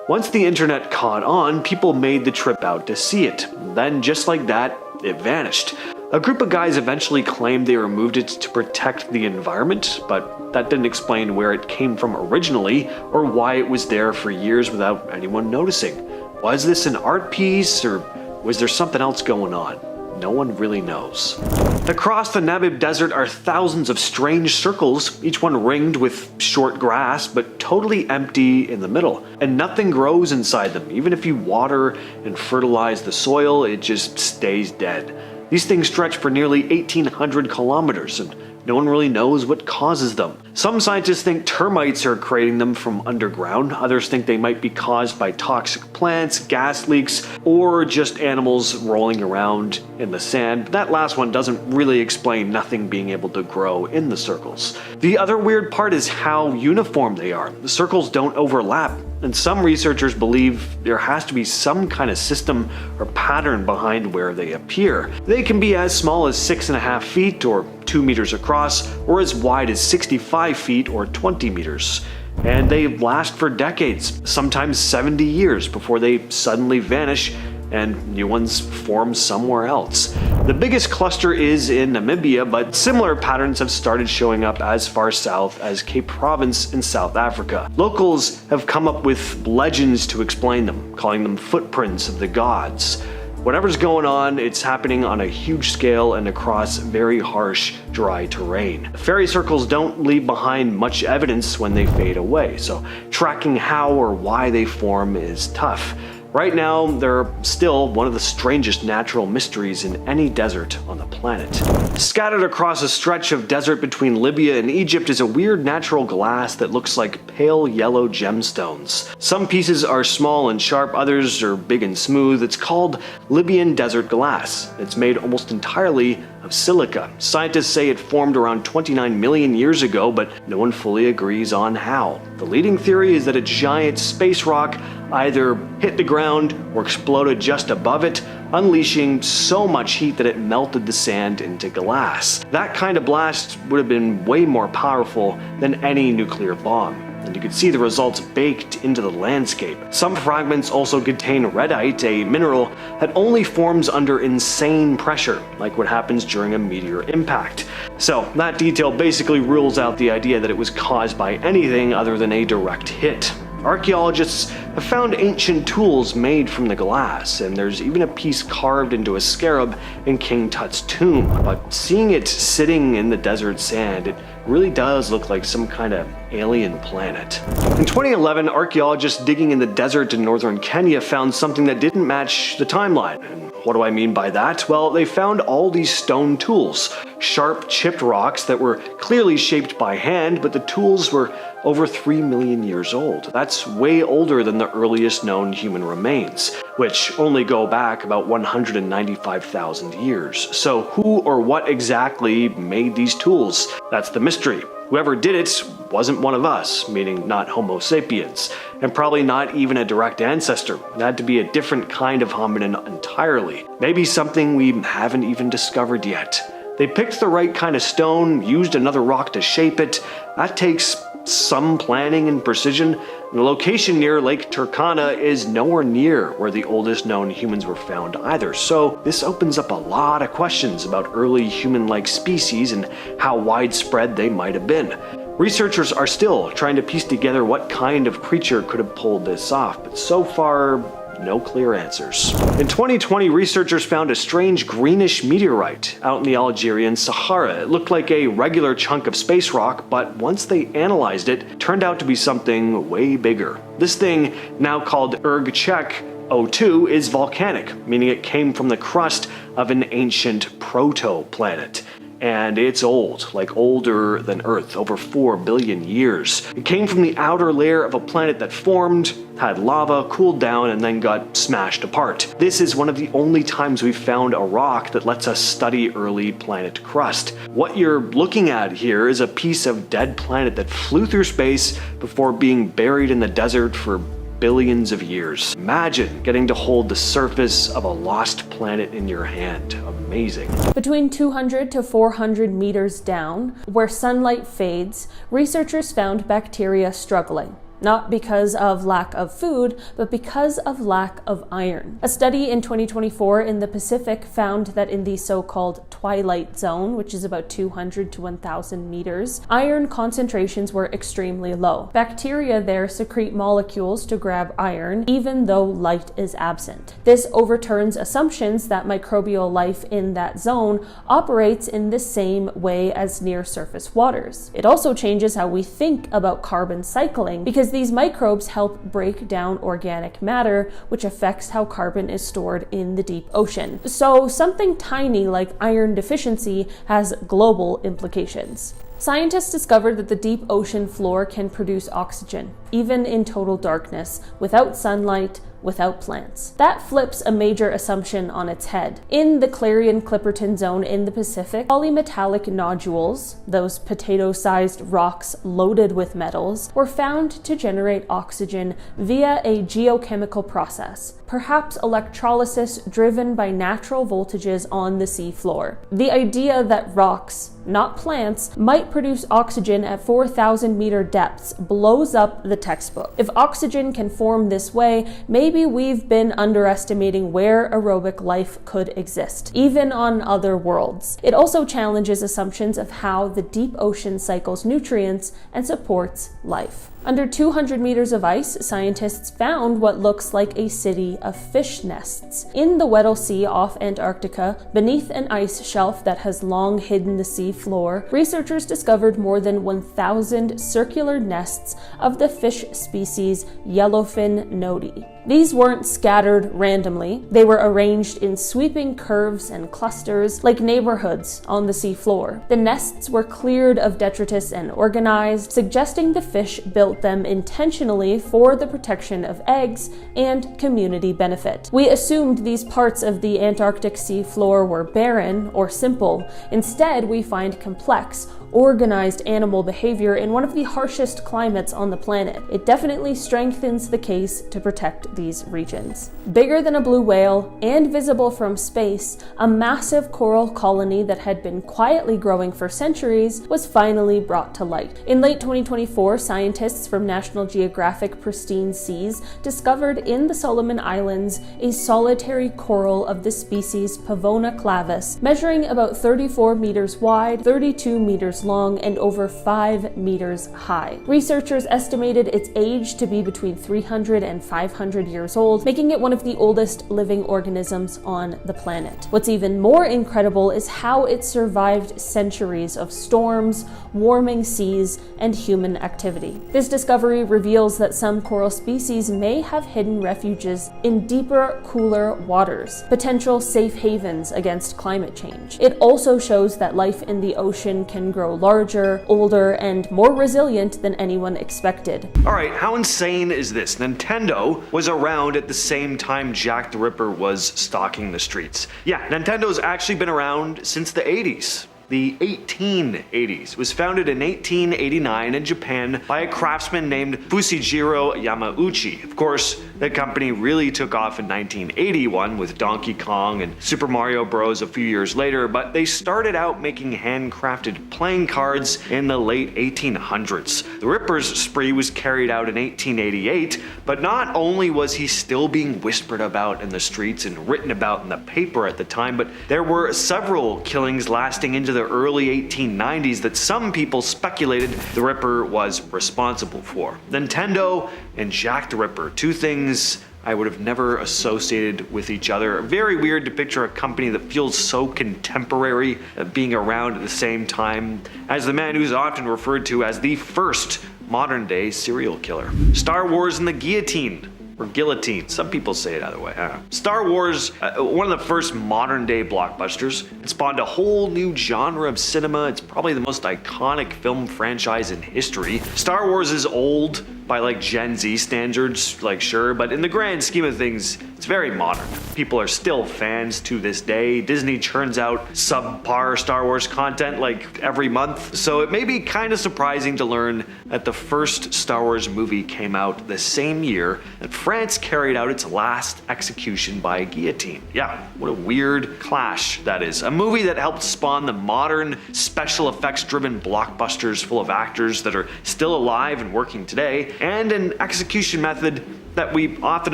Once the internet caught on, people made the trip out to see it. Then, just like that, it vanished. A group of guys eventually claimed they removed it to protect the environment, but that didn't explain where it came from originally or why it was there for years without anyone noticing. Was this an art piece, or was there something else going on? No one really knows. Across the Namib Desert are thousands of strange circles, each one ringed with short grass, but totally empty in the middle. And nothing grows inside them. Even if you water and fertilize the soil, it just stays dead. These things stretch for nearly 1,800 kilometers, and no one really knows what causes them. Some scientists think termites are creating them from underground. Others think they might be caused by toxic plants, gas leaks, or just animals rolling around in the sand. That last one doesn't really explain nothing being able to grow in the circles. The other weird part is how uniform they are. The circles don't overlap, and some researchers believe there has to be some kind of system or pattern behind where they appear. They can be as small as 6.5 feet or 2 meters across, or as wide as 65 feet or 20 meters. And they last for decades, sometimes 70 years, before they suddenly vanish and new ones form somewhere else. The biggest cluster is in Namibia, but similar patterns have started showing up as far south as Cape Province in South Africa. Locals have come up with legends to explain them, calling them footprints of the gods. Whatever's going on, it's happening on a huge scale and across very harsh, dry terrain. Fairy circles don't leave behind much evidence when they fade away, so tracking how or why they form is tough. Right now, they're still one of the strangest natural mysteries in any desert on the planet. Scattered across a stretch of desert between Libya and Egypt is a weird natural glass that looks like pale yellow gemstones. Some pieces are small and sharp, others are big and smooth. It's called Libyan desert glass. It's made almost entirely of silica. Scientists say it formed around 29 million years ago, but no one fully agrees on how. The leading theory is that a giant space rock either hit the ground or exploded just above it, unleashing so much heat that it melted the sand into glass. That kind of blast would have been way more powerful than any nuclear bomb, and you could see the results baked into the landscape. Some fragments also contain redite, a mineral that only forms under insane pressure, like what happens during a meteor impact. So that detail basically rules out the idea that it was caused by anything other than a direct hit. Archaeologists have found ancient tools made from the glass, and there's even a piece carved into a scarab in King Tut's tomb. But seeing it sitting in the desert sand, it really does look like some kind of alien planet. In 2011, archaeologists digging in the desert in northern Kenya found something that didn't match the timeline. And what do I mean by that? Well, they found all these stone tools, sharp chipped rocks that were clearly shaped by hand, but the tools were over 3 million years old. That's way older than the earliest known human remains, which only go back about 195,000 years. So who or what exactly made these tools? That's the mystery. Whoever did it wasn't one of us, meaning not Homo sapiens, and probably not even a direct ancestor. It had to be a different kind of hominin entirely. Maybe something we haven't even discovered yet. They picked the right kind of stone, used another rock to shape it. That takes some planning and precision. And the location near Lake Turkana is nowhere near where the oldest known humans were found either. So this opens up a lot of questions about early human-like species and how widespread they might have been. Researchers are still trying to piece together what kind of creature could have pulled this off, but so far, no clear answers. In 2020, researchers found a strange greenish meteorite out in the Algerian Sahara. It looked like a regular chunk of space rock, but once they analyzed it, it turned out to be something way bigger. This thing, now called Erg-Chek O2, is volcanic, meaning it came from the crust of an ancient proto-planet. And it's old, like older than Earth, over 4 billion years. It came from the outer layer of a planet that formed, had lava, cooled down, and then got smashed apart. This is one of the only times we've found a rock that lets us study early planet crust. What you're looking at here is a piece of dead planet that flew through space before being buried in the desert for billions of years. Imagine getting to hold the surface of a lost planet in your hand. Amazing. Between 200 to 400 meters down, where sunlight fades, researchers found bacteria struggling. Not because of lack of food, but because of lack of iron. A study in 2024 in the Pacific found that in the so-called twilight zone, which is about 200 to 1,000 meters, iron concentrations were extremely low. Bacteria there secrete molecules to grab iron, even though light is absent. This overturns assumptions that microbial life in that zone operates in the same way as near-surface waters. It also changes how we think about carbon cycling, because these microbes help break down organic matter, which affects how carbon is stored in the deep ocean. So something tiny like iron deficiency has global implications. Scientists discovered that the deep ocean floor can produce oxygen, even in total darkness, without sunlight, without plants. That flips a major assumption on its head. In the Clarion-Clipperton zone in the Pacific, polymetallic nodules, those potato-sized rocks loaded with metals, were found to generate oxygen via a geochemical process, perhaps electrolysis driven by natural voltages on the sea floor. The idea that rocks, not plants, might produce oxygen at 4,000 meter depths blows up the textbook. If oxygen can form this way, maybe maybe we've been underestimating where aerobic life could exist, even on other worlds. It also challenges assumptions of how the deep ocean cycles nutrients and supports life. Under 200 meters of ice, scientists found what looks like a city of fish nests. In the Weddell Sea off Antarctica, beneath an ice shelf that has long hidden the sea floor, researchers discovered more than 1,000 circular nests of the fish species yellowfin nodi. These weren't scattered randomly. They were arranged in sweeping curves and clusters, like neighborhoods on the seafloor. The nests were cleared of detritus and organized, suggesting the fish built them intentionally for the protection of eggs and community benefit. We assumed these parts of the Antarctic seafloor were barren or simple. Instead, we find complex, organized animal behavior in one of the harshest climates on the planet. It definitely strengthens the case to protect these regions. Bigger than a blue whale and visible from space, a massive coral colony that had been quietly growing for centuries was finally brought to light. In late 2024, scientists from National Geographic Pristine Seas discovered in the Solomon Islands a solitary coral of the species Pavona clavis, measuring about 34 meters wide, 32 meters long, and over 5 meters high. Researchers estimated its age to be between 300 and 500 years old, making it one of the oldest living organisms on the planet. What's even more incredible is how it survived centuries of storms, warming seas, and human activity. This discovery reveals that some coral species may have hidden refuges in deeper, cooler waters, potential safe havens against climate change. It also shows that life in the ocean can grow larger, older, and more resilient than anyone expected. Alright, how insane is this? Nintendo was around at the same time Jack the Ripper was stalking the streets. Yeah, Nintendo's actually been around since the 80s. The 1880s. It was founded in 1889 in Japan by a craftsman named Fusijiro Yamauchi. Of course, the company really took off in 1981 with Donkey Kong and Super Mario Bros. A few years later, but they started out making handcrafted playing cards in the late 1800s. The Ripper's spree was carried out in 1888, but not only was he still being whispered about in the streets and written about in the paper at the time, but there were several killings lasting into the early 1890s that some people speculated the Ripper was responsible for. Nintendo and Jack the Ripper, two things I would have never associated with each other. Very weird to picture a company that feels so contemporary being around at the same time as the man who's often referred to as the first modern day serial killer. Star Wars and the guillotine. Or guillotine. Some people say it either way. Star Wars, one of the first modern day blockbusters. It spawned a whole new genre of cinema. It's probably the most iconic film franchise in history. Star Wars is old by like Gen Z standards, like sure, but in the grand scheme of things, it's very modern. People are still fans to this day. Disney churns out subpar Star Wars content like every month, so it may be kind of surprising to learn that the first Star Wars movie came out the same year that France carried out its last execution by guillotine. Yeah, what a weird clash that is. A movie that helped spawn the modern special effects driven blockbusters full of actors that are still alive and working today, and an execution method that we often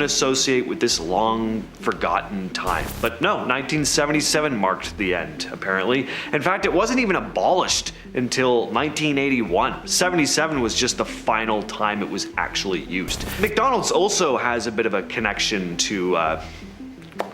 associate with this long forgotten time. But no, 1977 marked the end, apparently. In fact, it wasn't even abolished until 1981. 77 was just the final time it was actually used. McDonald's also has a bit of a connection to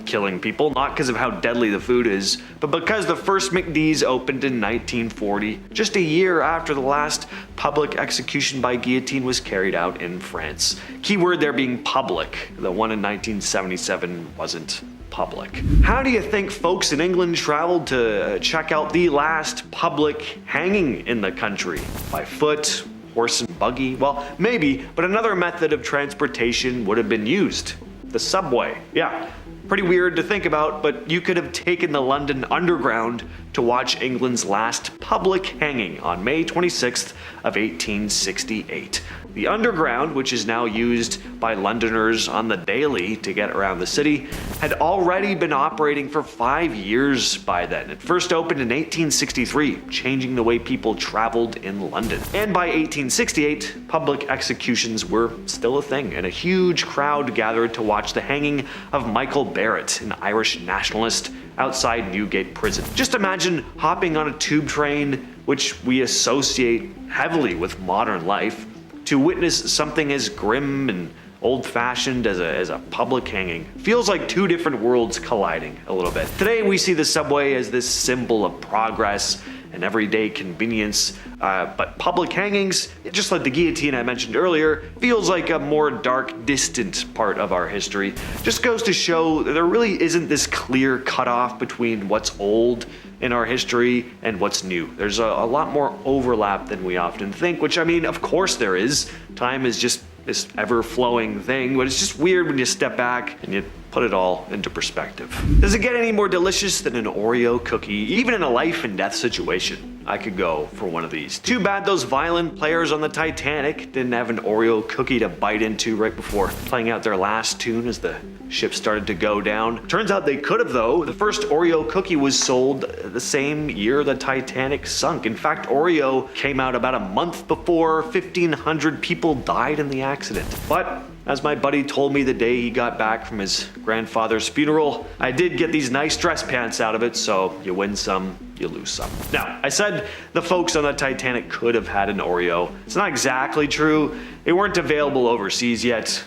killing people, not because of how deadly the food is, but because the first McD's opened in 1940, just a year after the last public execution by guillotine was carried out in France. Keyword there being public. The one in 1977 wasn't public. How do you think folks in England traveled to check out the last public hanging in the country? By foot? Horse and buggy? Well, maybe, but another method of transportation would have been used. The subway. Yeah. Pretty weird to think about, but you could have taken the London Underground to watch England's last public hanging on May 26th of 1868. The Underground, which is now used by Londoners on the daily to get around the city, had already been operating for 5 years by then. It first opened in 1863, changing the way people traveled in London. And by 1868, public executions were still a thing, and a huge crowd gathered to watch the hanging of Michael Barrett, an Irish nationalist, outside Newgate Prison. Just imagine hopping on a tube train, which we associate heavily with modern life, to witness something as grim and old-fashioned as a public hanging. Feels like two different worlds colliding a little bit. Today we see the subway as this symbol of progress and everyday convenience, but public hangings, just like the guillotine I mentioned earlier, feels like a more dark, distant part of our history. Just goes to show that there really isn't this clear cutoff between what's old in our history and what's new. There's a lot more overlap than we often think, which, I mean, of course there is. Time is just this ever-flowing thing, but it's just weird when you step back and you put it all into perspective. Does it get any more delicious than an Oreo cookie? Even in a life and death situation, I could go for one of these. Too bad those violent players on the Titanic didn't have an Oreo cookie to bite into right before playing out their last tune as the ship started to go down. Turns out they could have, though. The first Oreo cookie was sold the same year the Titanic sunk. In fact, Oreo came out about a month before 1,500 people died in the accident. But as my buddy told me the day he got back from his grandfather's funeral, I did get these nice dress pants out of it, so you win some, you lose some. Now, I said the folks on the Titanic could have had an Oreo. It's not exactly true. They weren't available overseas yet.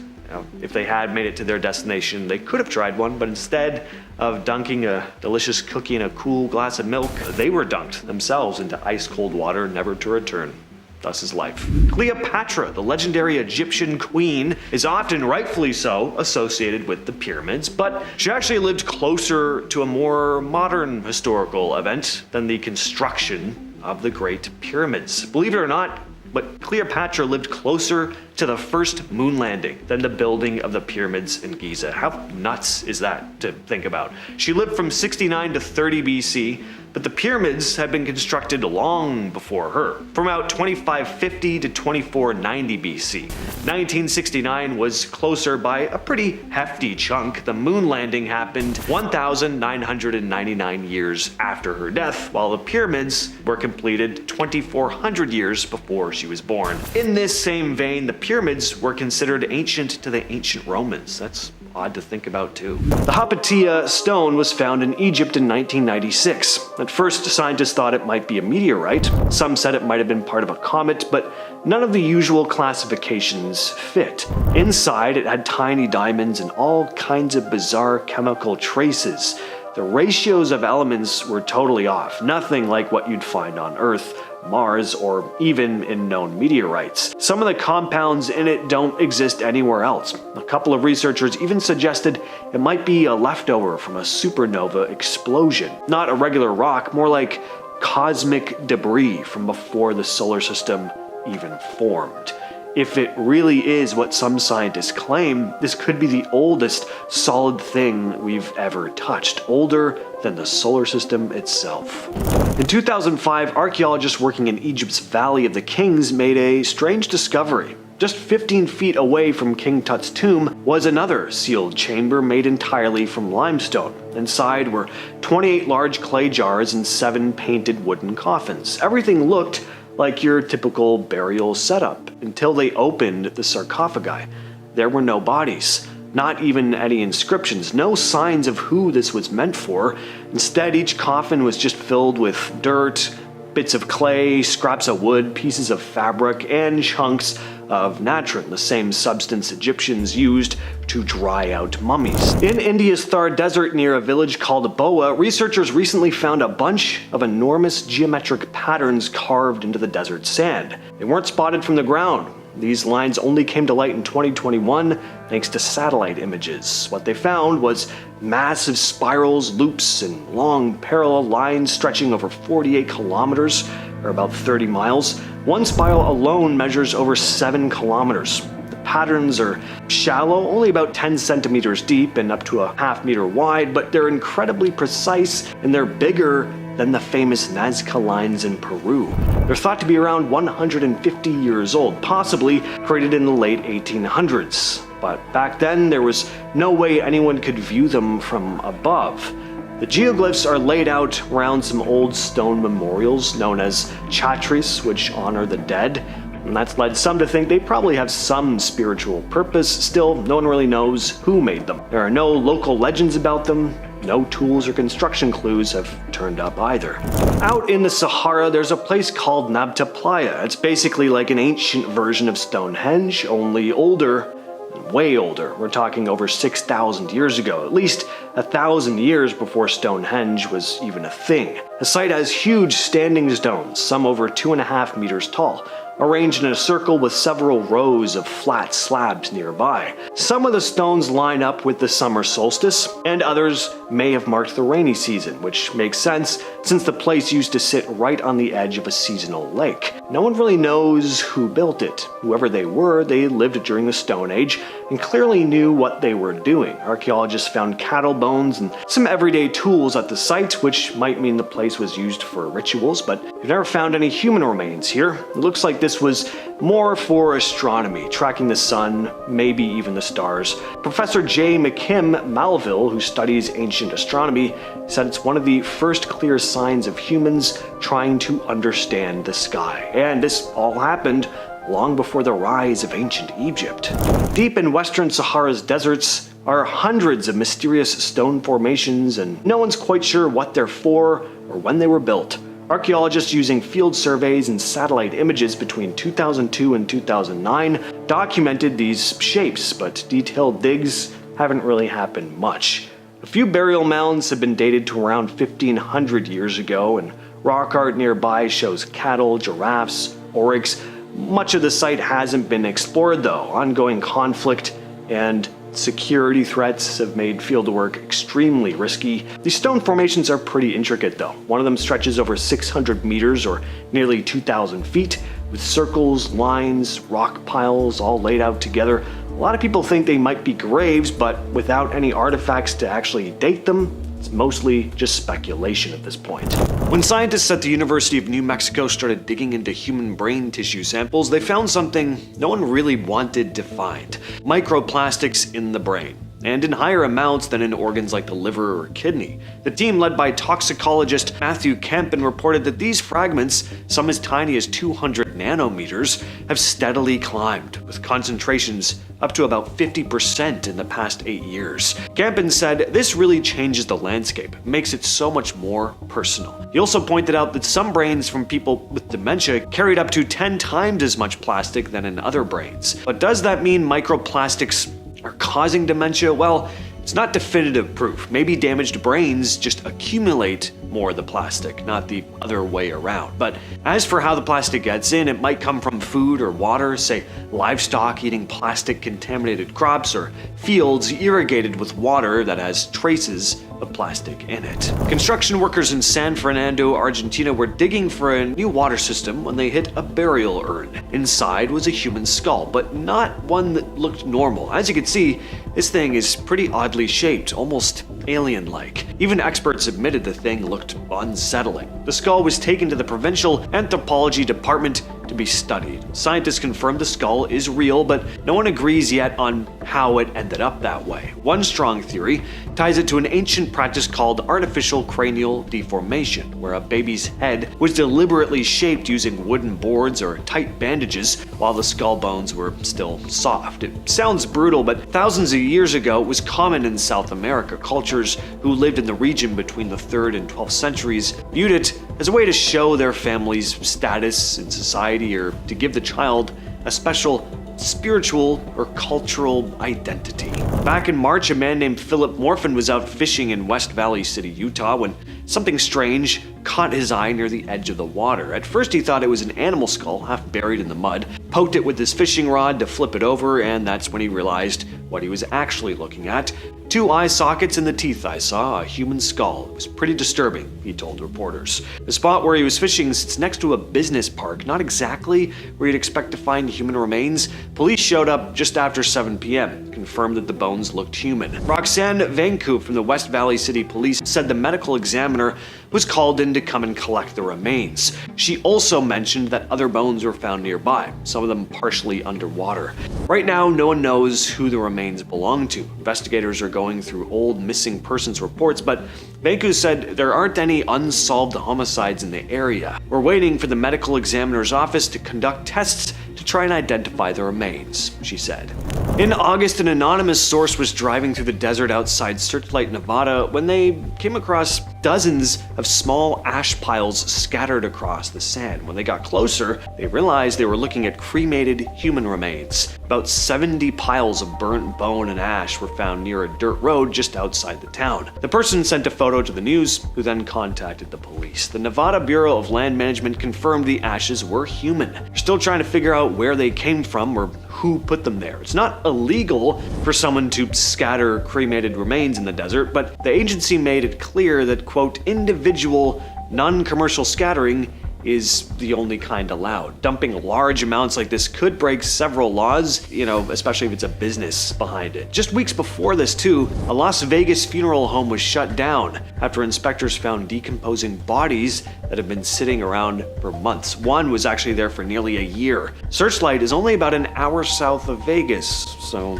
If they had made it to their destination, they could have tried one, but instead of dunking a delicious cookie in a cool glass of milk, they were dunked themselves into ice-cold water, never to return. Thus is life. Cleopatra, the legendary Egyptian queen, is often, rightfully so, associated with the pyramids, but she actually lived closer to a more modern historical event than the construction of the Great Pyramids. Believe it or not, but Cleopatra lived closer to the first moon landing than the building of the pyramids in Giza. How nuts is that to think about? She lived from 69 to 30 BC, but the pyramids had been constructed long before her, from about 2550 to 2490 BC. 1969 was closer by a pretty hefty chunk. The moon landing happened 1,999 years after her death, while the pyramids were completed 2,400 years before she was born. In this same vein, the pyramids were considered ancient to the ancient Romans. That's odd to think about too. The Hapatia stone was found in Egypt in 1996. At first, scientists thought it might be a meteorite. Some said it might have been part of a comet, but none of the usual classifications fit. Inside, it had tiny diamonds and all kinds of bizarre chemical traces. The ratios of elements were totally off, nothing like what you'd find on Earth, Mars, or even in known meteorites. Some of the compounds in it don't exist anywhere else. A couple of researchers even suggested it might be a leftover from a supernova explosion. Not a regular rock, more like cosmic debris from before the solar system even formed. If it really is what some scientists claim, this could be the oldest solid thing we've ever touched, older than the solar system itself. In 2005, archaeologists working in Egypt's Valley of the Kings made a strange discovery. Just 15 feet away from King Tut's tomb was another sealed chamber made entirely from limestone. Inside were 28 large clay jars and 7 painted wooden coffins. Everything looked like your typical burial setup, until they opened the sarcophagi. There were no bodies, not even any inscriptions, no signs of who this was meant for. Instead, each coffin was just filled with dirt, bits of clay, scraps of wood, pieces of fabric, and chunks of natron, the same substance Egyptians used to dry out mummies. In India's Thar Desert near a village called Boa, researchers recently found a bunch of enormous geometric patterns carved into the desert sand. They weren't spotted from the ground. These lines only came to light in 2021 thanks to satellite images. What they found was massive spirals, loops, and long parallel lines stretching over 48 kilometers, or about 30 miles. One spiral alone measures over 7 kilometers. The patterns are shallow, only about 10 centimeters deep and up to a half-meter wide, but they're incredibly precise and they're bigger than the famous Nazca lines in Peru. They're thought to be around 150 years old, possibly created in the late 1800s. But back then, there was no way anyone could view them from above. The geoglyphs are laid out around some old stone memorials known as chatris, which honor the dead. And that's led some to think they probably have some spiritual purpose. Still, no one really knows who made them. There are no local legends about them. No tools or construction clues have turned up either. Out in the Sahara, there's a place called Nabta Playa. It's basically like an ancient version of Stonehenge, only older. Way older. We're talking over 6,000 years ago, at least 1,000 years before Stonehenge was even a thing. The site has huge standing stones, some over 2.5 meters tall, arranged in a circle with several rows of flat slabs nearby. Some of the stones line up with the summer solstice, and others may have marked the rainy season, which makes sense since the place used to sit right on the edge of a seasonal lake. No one really knows who built it. Whoever they were, they lived during the Stone Age and clearly knew what they were doing. Archaeologists found cattle bones and some everyday tools at the site, which might mean the place was used for rituals, but they've never found any human remains here. It looks like this was more for astronomy, tracking the sun, maybe even the stars. Professor J. McKim Malville, who studies ancient astronomy, said it's one of the first clear signs of humans trying to understand the sky. And this all happened long before the rise of ancient Egypt. Deep in western Sahara's deserts are hundreds of mysterious stone formations, and no one's quite sure what they're for or when they were built. Archaeologists using field surveys and satellite images between 2002 and 2009 documented these shapes, but detailed digs haven't really happened much. A few burial mounds have been dated to around 1,500 years ago, and rock art nearby shows cattle, giraffes, oryx. Much of the site hasn't been explored though. Ongoing conflict and security threats have made fieldwork extremely risky. These stone formations are pretty intricate though. One of them stretches over 600 meters or nearly 2,000 feet with circles, lines, rock piles all laid out together. A lot of people think they might be graves, but without any artifacts to actually date them, it's mostly just speculation at this point. When scientists at the University of New Mexico started digging into human brain tissue samples, they found something no one really wanted to find: microplastics in the brain, and in higher amounts than in organs like the liver or kidney. The team, led by toxicologist Matthew Kempen, reported that these fragments, some as tiny as 200 nanometers, have steadily climbed, with concentrations up to about 50% in the past 8 years. Kempen said this really changes the landscape, makes it so much more personal. He also pointed out that some brains from people with dementia carried up to 10 times as much plastic than in other brains. But does that mean microplastics are causing dementia? Well, it's not definitive proof. Maybe damaged brains just accumulate more of the plastic, not the other way around. But as for how the plastic gets in, it might come from food or water, say livestock eating plastic-contaminated crops, or fields irrigated with water that has traces of plastic in it. Construction workers in San Fernando, Argentina were digging for a new water system when they hit a burial urn. Inside was a human skull, but not one that looked normal. As you can see, this thing is pretty oddly shaped, almost alien-like. Even experts admitted the thing looked unsettling. The skull was taken to the provincial anthropology department to be studied. Scientists confirmed the skull is real, but no one agrees yet on how it ended up that way. One strong theory ties it to an ancient practice called artificial cranial deformation, where a baby's head was deliberately shaped using wooden boards or tight bandages while the skull bones were still soft. It sounds brutal, but thousands of years ago it was common in South America. Cultures who lived in the region between the 3rd and 12th centuries viewed it as a way to show their family's status in society, or to give the child a special spiritual or cultural identity. Back in March, a man named Philip Morfin was out fishing in West Valley City, Utah, when something strange caught his eye near the edge of the water. At first he thought it was an animal skull half buried in the mud, poked it with his fishing rod to flip it over, and that's when he realized what he was actually looking at. 2 eye sockets in the teeth I saw, a human skull. It was pretty disturbing, he told reporters. The spot where he was fishing sits next to a business park, not exactly where you'd expect to find human remains. Police showed up just after 7 p.m., confirmed that the bones looked human. Roxanne Vancoup from the West Valley City Police said the medical examiner was called in to come and collect the remains. She also mentioned that other bones were found nearby, some of them partially underwater. Right now, no one knows who the remains belong to. Investigators are going through old missing persons reports, but Vancoup said there aren't any unsolved homicides in the area. We're waiting for the medical examiner's office to conduct tests to try and identify the remains, she said. In August, an anonymous source was driving through the desert outside Searchlight, Nevada, when they came across dozens of small ash piles scattered across the sand. When they got closer, they realized they were looking at cremated human remains. About 70 piles of burnt bone and ash were found near a dirt road just outside the town. The person sent a photo to the news, who then contacted the police. The Nevada Bureau of Land Management confirmed the ashes were human. They're still trying to figure out where they came from or who put them there. It's not illegal for someone to scatter cremated remains in the desert, but the agency made it clear that, quote, individual, non-commercial scattering is the only kind allowed. Dumping large amounts like this could break several laws, especially if it's a business behind it. Just weeks before this too, a Las Vegas funeral home was shut down after inspectors found decomposing bodies that had been sitting around for months. One was actually there for nearly a year. Searchlight is only about an hour south of Vegas, so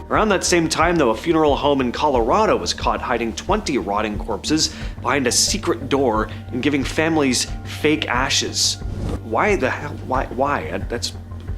Around that same time though, a funeral home in Colorado was caught hiding 20 rotting corpses behind a secret door and giving families fake ashes. Why the hell? Why?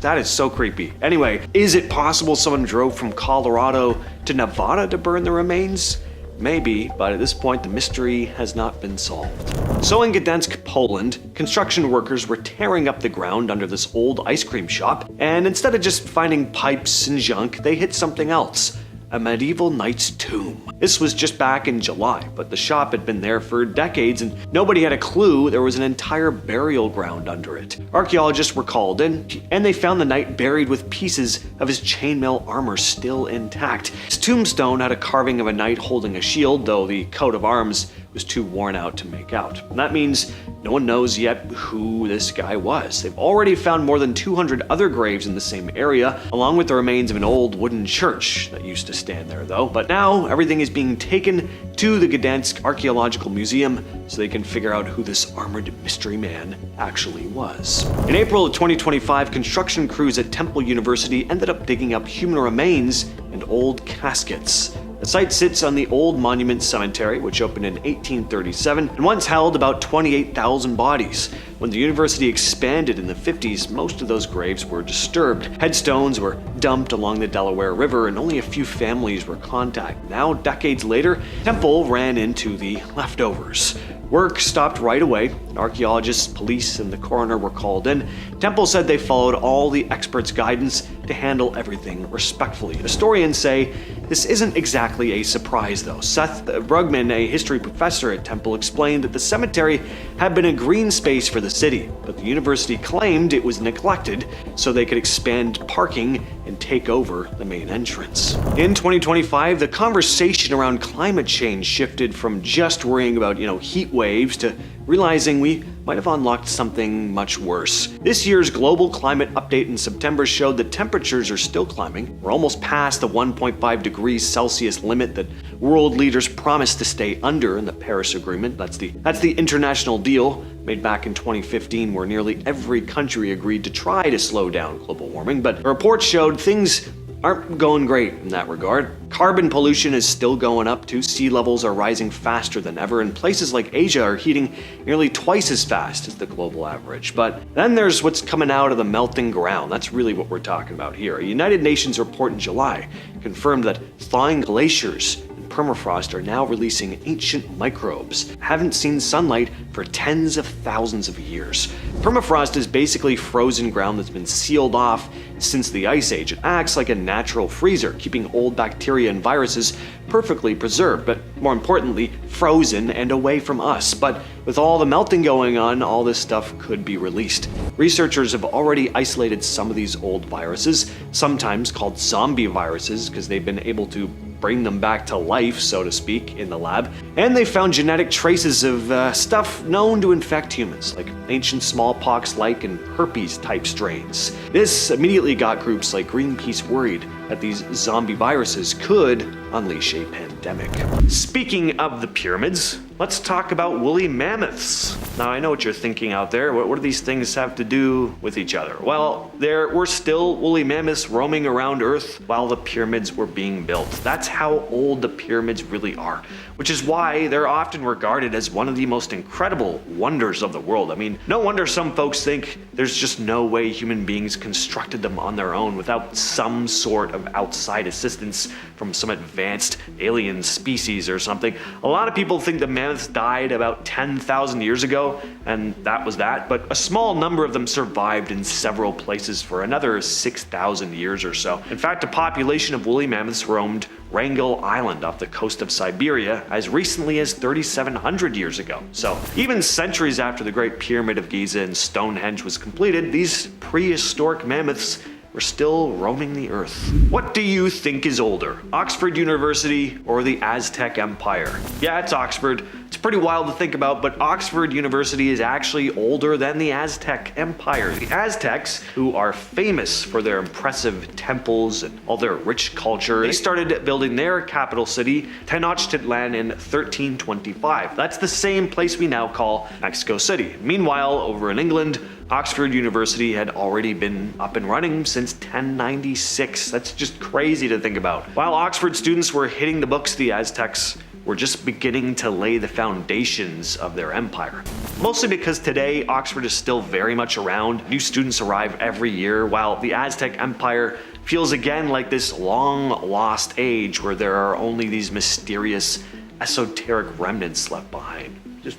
That is so creepy. Anyway, is it possible someone drove from Colorado to Nevada to burn the remains? Maybe, but at this point the mystery has not been solved. So in Gdansk, Poland, construction workers were tearing up the ground under this old ice cream shop, and instead of just finding pipes and junk, they hit something else. A medieval knight's tomb. This was just back in July, but the shop had been there for decades and nobody had a clue there was an entire burial ground under it. Archaeologists were called in and they found the knight buried with pieces of his chainmail armor still intact. His tombstone had a carving of a knight holding a shield, though the coat of arms was too worn out to make out. And that means no one knows yet who this guy was. They've already found more than 200 other graves in the same area, along with the remains of an old wooden church that used to stand there though. But now everything is being taken to the Gdansk Archaeological Museum so they can figure out who this armored mystery man actually was. In April of 2025, construction crews at Temple University ended up digging up human remains and old caskets. The site sits on the Old Monument Cemetery, which opened in 1837 and once held about 28,000 bodies. When the university expanded in the 50s, most of those graves were disturbed. Headstones were dumped along the Delaware River and only a few families were contacted. Now, decades later, Temple ran into the leftovers. Work stopped right away, and archaeologists, police, and the coroner were called in. Temple said they followed all the experts' guidance to handle everything respectfully. Historians say this isn't exactly a surprise, though. Seth Brugman, a history professor at Temple, explained that the cemetery had been a green space for the city, but the university claimed it was neglected so they could expand parking and take over the main entrance. In 2025, the conversation around climate change shifted from just worrying about, heat waves to realizing we might have unlocked something much worse. This year's global climate update in September showed that temperatures are still climbing. We're almost past the 1.5 degrees Celsius limit that world leaders promised to stay under in the Paris Agreement. That's the international deal made back in 2015 where nearly every country agreed to try to slow down global warming, but a report showed things aren't going great in that regard. Carbon pollution is still going up too. Sea levels are rising faster than ever, and places like Asia are heating nearly twice as fast as the global average. But then there's what's coming out of the melting ground. That's really what we're talking about here. A United Nations report in July confirmed that thawing glaciers and permafrost are now releasing ancient microbes. Haven't seen sunlight for tens of thousands of years. Permafrost is basically frozen ground that's been sealed off since the Ice Age. It acts like a natural freezer, keeping old bacteria and viruses perfectly preserved, but more importantly, frozen and away from us. But with all the melting going on, all this stuff could be released. Researchers have already isolated some of these old viruses, sometimes called zombie viruses, because they've been able to bring them back to life, so to speak, in the lab. And they found genetic traces of stuff known to infect humans, like ancient smallpox-like and herpes-type strains. This immediately got groups like Greenpeace worried that these zombie viruses could unleash a pandemic. Speaking of the pyramids, let's talk about woolly mammoths. Now, I know what you're thinking out there. What do these things have to do with each other? Well, there were still woolly mammoths roaming around Earth while the pyramids were being built. That's how old the pyramids really are, which is why they're often regarded as one of the most incredible wonders of the world. I mean, no wonder some folks think there's just no way human beings constructed them on their own without some sort of outside assistance from some advanced alien species or something. A lot of people think the mammoths died about 10,000 years ago, and that was that, but a small number of them survived in several places for another 6,000 years or so. In fact, a population of woolly mammoths roamed Wrangel Island off the coast of Siberia as recently as 3,700 years ago. So even centuries after the Great Pyramid of Giza and Stonehenge was completed, these prehistoric mammoths were still roaming the earth. What do you think is older, Oxford University or the Aztec Empire? Yeah, it's Oxford. It's pretty wild to think about, but Oxford University is actually older than the Aztec Empire. The Aztecs, who are famous for their impressive temples and all their rich culture, they started building their capital city, Tenochtitlan, in 1325. That's the same place we now call Mexico City. Meanwhile, over in England, Oxford University had already been up and running since 1096. That's just crazy to think about. While Oxford students were hitting the books, the Aztecs were just beginning to lay the foundations of their empire. Mostly because today, Oxford is still very much around. New students arrive every year, while the Aztec Empire feels again like this long lost age where there are only these mysterious, esoteric remnants left behind. Just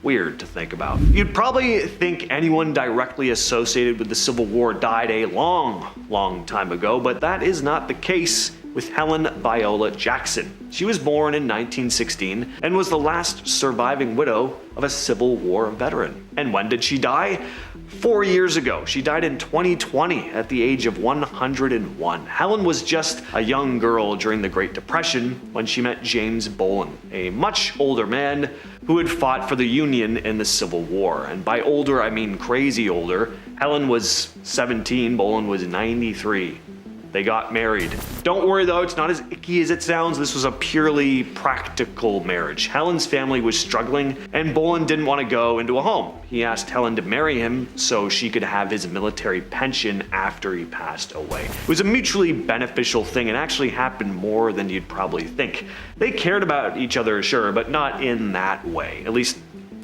weird to think about. You'd probably think anyone directly associated with the Civil War died a long time ago, but that is not the case with Helen Viola Jackson. She was born in 1916 and was the last surviving widow of a Civil War veteran. And when did she die? 4 years ago. She died in 2020 at the age of 101. Helen was just a young girl during the Great Depression when she met James Bolin, a much older man who had fought for the Union in the Civil War. And by older, I mean crazy older. Helen was 17, Bolin was 93. They got married. Don't worry though, it's not as icky as it sounds. This was a purely practical marriage. Helen's family was struggling, and Bolin didn't want to go into a home. He asked Helen to marry him so she could have his military pension after he passed away. It was a mutually beneficial thing and actually happened more than you'd probably think. They cared about each other, sure, but not in that way. At least,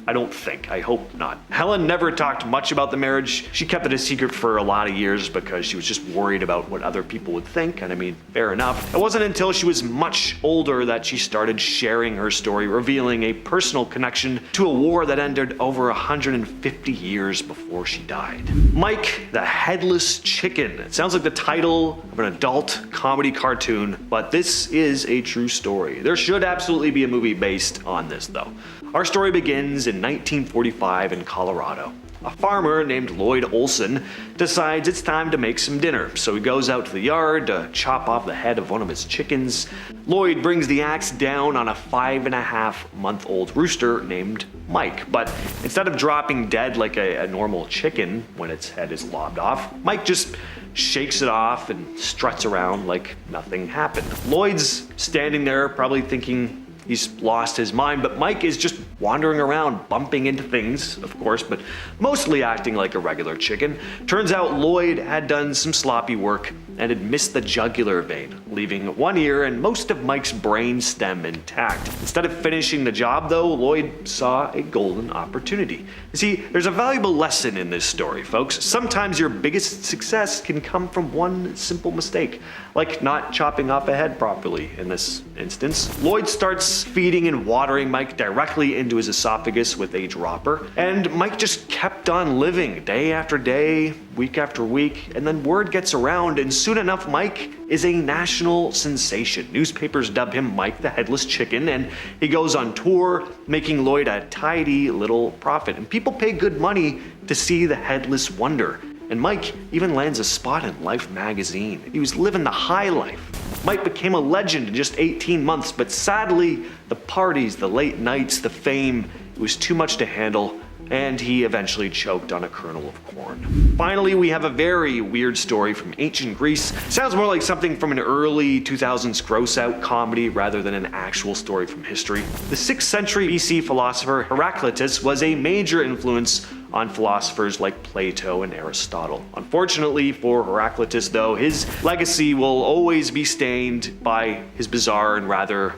I don't think. I hope not. Helen never talked much about the marriage. She kept it a secret for a lot of years because she was just worried about what other people would think, and I mean, fair enough. It wasn't until she was much older that she started sharing her story, revealing a personal connection to a war that ended over 150 years before she died. Mike the Headless Chicken. It sounds like the title of an adult comedy cartoon, but this is a true story. There should absolutely be a movie based on this though. Our story begins in 1945 in Colorado. A farmer named Lloyd Olson decides it's time to make some dinner, so he goes out to the yard to chop off the head of one of his chickens. Lloyd brings the axe down on a 5.5-month-old rooster named Mike, but instead of dropping dead like a normal chicken when its head is lobbed off, Mike just shakes it off and struts around like nothing happened. Lloyd's standing there probably thinking he's lost his mind, but Mike is just wandering around, bumping into things, of course, but mostly acting like a regular chicken. Turns out Lloyd had done some sloppy work and had missed the jugular vein, leaving one ear and most of Mike's brain stem intact. Instead of finishing the job though, Lloyd saw a golden opportunity. You see, there's a valuable lesson in this story, folks. Sometimes your biggest success can come from one simple mistake, like not chopping off a head properly in this instance. Lloyd starts feeding and watering Mike directly into his esophagus with a dropper, and Mike just kept on living day after day, week after week, and then word gets around, and soon enough Mike is a national sensation. Newspapers dub him Mike the Headless Chicken, and he goes on tour, making Lloyd a tidy little profit. And people pay good money to see the Headless Wonder. And Mike even lands a spot in Life magazine. He was living the high life. Mike became a legend in just 18 months, but sadly, the parties, the late nights, the fame, it was too much to handle, and he eventually choked on a kernel of corn. Finally, we have a very weird story from ancient Greece. Sounds more like something from an early 2000s gross-out comedy rather than an actual story from history. The 6th century BC philosopher Heraclitus was a major influence on philosophers like Plato and Aristotle. Unfortunately for Heraclitus, though, his legacy will always be stained by his bizarre and rather